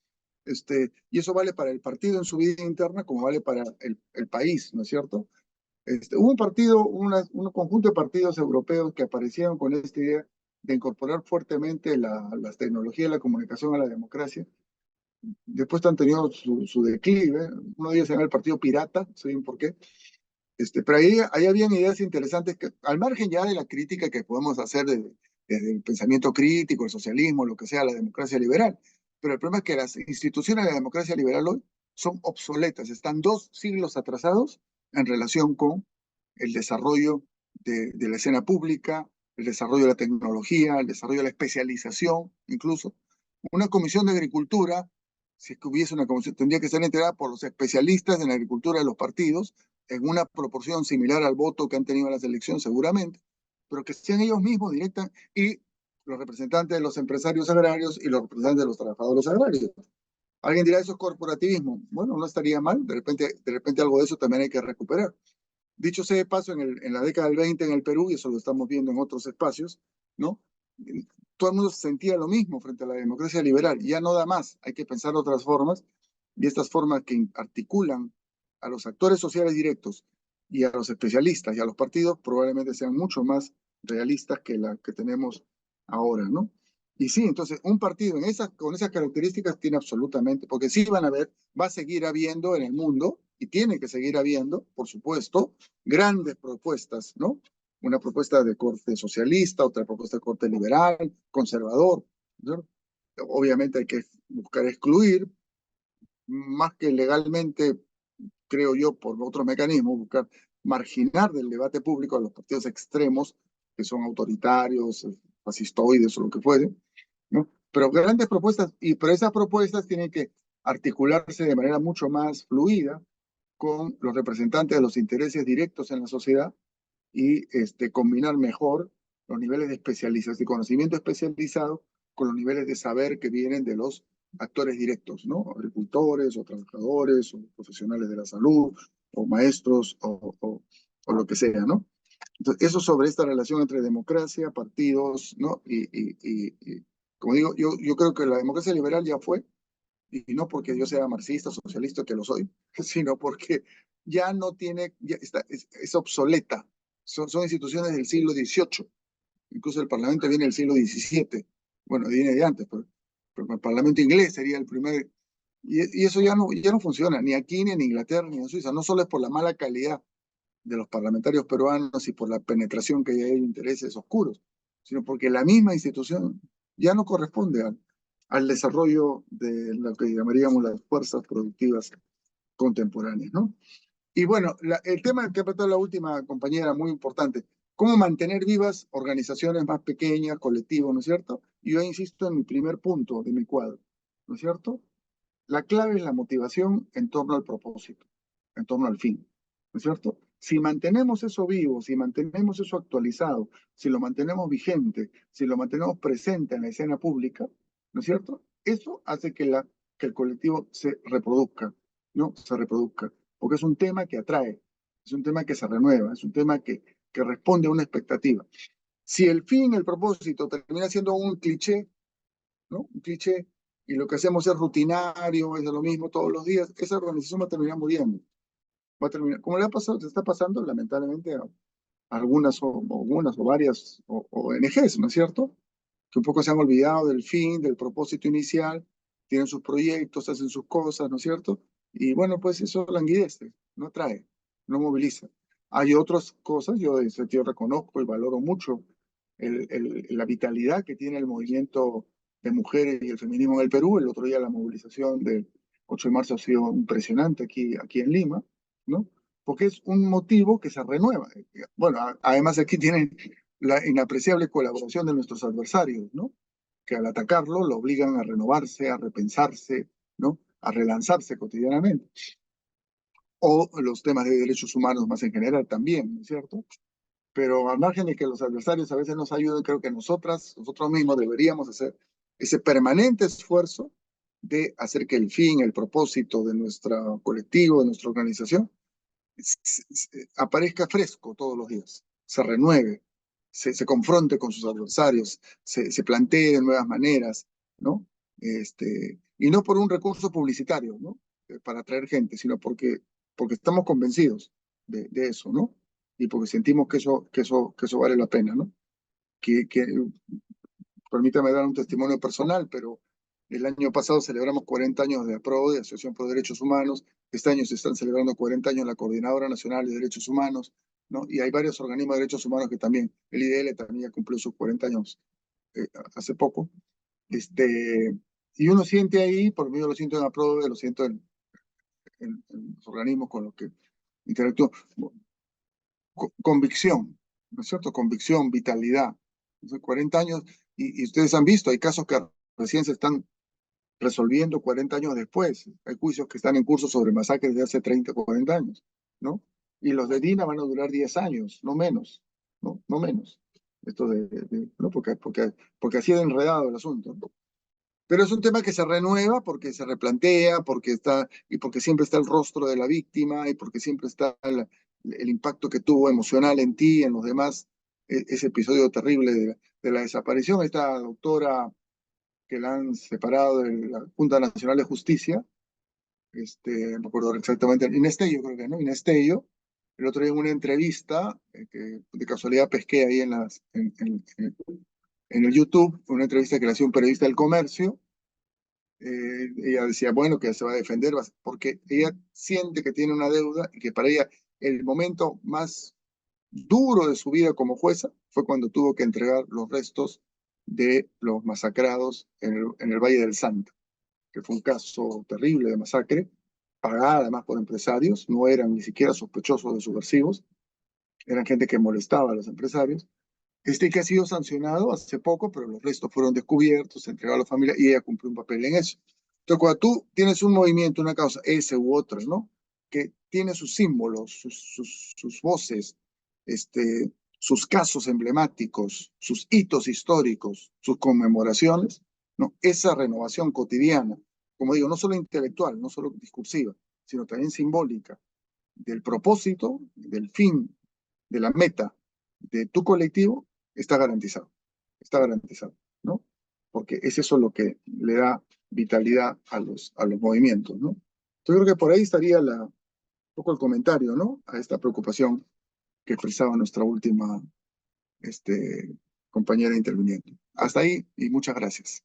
Y eso vale para el partido en su vida interna como vale para el país, ¿no es cierto? Hubo un partido, un conjunto de partidos europeos que aparecieron con esta idea de incorporar fuertemente las tecnologías de la comunicación a la democracia. Después han tenido su declive. Uno de ellos se llama el Partido Pirata, no sé bien por qué. Pero ahí habían ideas interesantes que, al margen ya de la crítica que podemos hacer desde el pensamiento crítico, el socialismo, lo que sea, la democracia liberal. Pero el problema es que las instituciones de la democracia liberal hoy son obsoletas, están 2 siglos atrasados en relación con el desarrollo de la escena pública, el desarrollo de la tecnología, el desarrollo de la especialización, incluso. Una comisión de agricultura, si es que hubiese una comisión, tendría que ser integrada por los especialistas en la agricultura de los partidos, en una proporción similar al voto que han tenido en las elecciones seguramente, pero que sean ellos mismos directos y los representantes de los empresarios agrarios y los representantes de los trabajadores agrarios. Alguien dirá, eso es corporativismo. Bueno, no estaría mal, de repente algo de eso también hay que recuperar. Dicho sea de paso, en la década del 20 en el Perú, y eso lo estamos viendo en otros espacios, ¿no? Todo el mundo sentía lo mismo frente a la democracia liberal, y ya no da más, hay que pensar otras formas, y estas formas que articulan a los actores sociales directos y a los especialistas y a los partidos probablemente sean mucho más realistas que la que tenemos ahora, ¿no? Y sí, entonces un partido con esas características tiene absolutamente, porque sí van a ver, va a seguir habiendo en el mundo, y tiene que seguir habiendo, por supuesto, grandes propuestas, ¿no? Una propuesta de corte socialista, otra propuesta de corte liberal, conservador, ¿no? Obviamente hay que buscar excluir, más que legalmente, creo yo, por otro mecanismo, buscar marginar del debate público a los partidos extremos, que son autoritarios, fascistoides o lo que fuere, ¿no? Pero grandes propuestas, pero esas propuestas tienen que articularse de manera mucho más fluida con los representantes de los intereses directos en la sociedad y combinar mejor los niveles de especialización, de conocimiento especializado con los niveles de saber que vienen de los actores directos, ¿no? Agricultores o trabajadores o profesionales de la salud o maestros o lo que sea, ¿no? Entonces, eso sobre esta relación entre democracia, partidos, ¿no? Y como digo, yo creo que la democracia liberal ya fue, y no porque yo sea marxista, socialista, que lo soy, sino porque ya no tiene, ya es obsoleta. Son instituciones del siglo XVIII. Incluso el Parlamento viene del siglo XVII. Bueno, viene de antes, pero el Parlamento inglés sería el primer Y eso ya no funciona, ni aquí, ni en Inglaterra, ni en Suiza. No solo es por la mala calidad de los parlamentarios peruanos y por la penetración que hay en intereses oscuros, sino porque la misma institución ya no corresponde al desarrollo de lo que llamaríamos las fuerzas productivas contemporáneas, ¿no? Y bueno, el tema que ha tratado la última compañera, muy importante, cómo mantener vivas organizaciones más pequeñas, colectivos, ¿no es cierto? Y yo insisto en mi primer punto de mi cuadro, ¿no es cierto? La clave es la motivación en torno al propósito, en torno al fin, ¿no es cierto? Si mantenemos eso vivo, si mantenemos eso actualizado, si lo mantenemos vigente, si lo mantenemos presente en la escena pública, ¿no es cierto? Eso hace que el colectivo se reproduzca, ¿no? Se reproduzca, porque es un tema que atrae, es un tema que se renueva, es un tema que responde a una expectativa. Si el fin, el propósito termina siendo un cliché, ¿no? Un cliché, y lo que hacemos es rutinario, es lo mismo todos los días, esa organización va a terminar muriendo. Va a terminar, como le ha pasado, se está pasando lamentablemente a algunas o varias ONGs, ¿no es cierto? Que un poco se han olvidado del fin, del propósito inicial, tienen sus proyectos, hacen sus cosas, ¿no es cierto? Y bueno, pues eso languidece, no trae, no moviliza. Hay otras cosas, yo en ese sentido reconozco y valoro mucho la vitalidad que tiene el movimiento de mujeres y el feminismo en el Perú. El otro día la movilización del 8 de marzo ha sido impresionante aquí en Lima, ¿no? Porque es un motivo que se renueva. Bueno, además aquí tienen la inapreciable colaboración de nuestros adversarios, ¿no? Que al atacarlo lo obligan a renovarse, a repensarse, ¿no? A relanzarse cotidianamente. O los temas de derechos humanos más en general también, ¿no es cierto? Pero al margen de que los adversarios a veces nos ayuden, creo que nosotros mismos deberíamos hacer ese permanente esfuerzo de hacer que el fin, el propósito de nuestro colectivo, de nuestra organización, aparezca fresco todos los días, se renueve, se confronte con sus adversarios, se plantee de nuevas maneras, ¿no? Y no por un recurso publicitario, ¿no? Para atraer gente, sino porque estamos convencidos de eso, ¿no? Y porque sentimos que eso vale la pena, ¿no? Permítame dar un testimonio personal, pero el año pasado celebramos 40 años de APRO, de Asociación por Derechos Humanos. Este año se están celebrando 40 años la Coordinadora Nacional de Derechos Humanos, ¿no? Y hay varios organismos de derechos humanos que también, el IDL también ya cumplió sus 40 años hace poco. Y uno siente ahí, por mí yo lo siento en APRO, lo siento en los organismos con los que interactúo, convicción, ¿no es cierto? Convicción, vitalidad. Entonces, 40 años, y ustedes han visto, hay casos que recién se están resolviendo 40 años después. Hay juicios que están en curso sobre masacres de hace 30 o 40 años, ¿no? Y los de Dina van a durar 10 años, no menos, ¿no? No menos. Esto ¿no? Porque así de enredado el asunto, ¿no? Pero es un tema que se renueva porque se replantea, y porque siempre está el rostro de la víctima, y porque siempre está el impacto que tuvo emocional en ti, en los demás, ese episodio terrible de la desaparición. Esta doctora que la han separado de la Junta Nacional de Justicia, no me acuerdo exactamente, Inés Tello creo que, ¿no? Inés Tello, el otro día en una entrevista, que de casualidad pesqué ahí en el YouTube, una entrevista que le hacía un periodista del Comercio. Ella decía, bueno, que se va a defender, porque ella siente que tiene una deuda y que para ella el momento más duro de su vida como jueza fue cuando tuvo que entregar los restos de los masacrados en el Valle del Santa, que fue un caso terrible de masacre, pagada además por empresarios, no eran ni siquiera sospechosos de subversivos, eran gente que molestaba a los empresarios. Que ha sido sancionado hace poco, pero los restos fueron descubiertos, se entregó a la familia y ella cumplió un papel en eso. Entonces, cuando tú tienes un movimiento, una causa, ese u otro, ¿no? Que tiene sus símbolos, sus voces, sus casos emblemáticos, sus hitos históricos, sus conmemoraciones, ¿no? Esa renovación cotidiana, como digo, no solo intelectual, no solo discursiva, sino también simbólica, del propósito, del fin, de la meta de tu colectivo, está garantizado, ¿no? Porque es eso lo que le da vitalidad a los movimientos, ¿no? Entonces creo que por ahí estaría un poco el comentario, ¿no? A esta preocupación que expresaba nuestra última compañera interviniente. Hasta ahí y muchas gracias.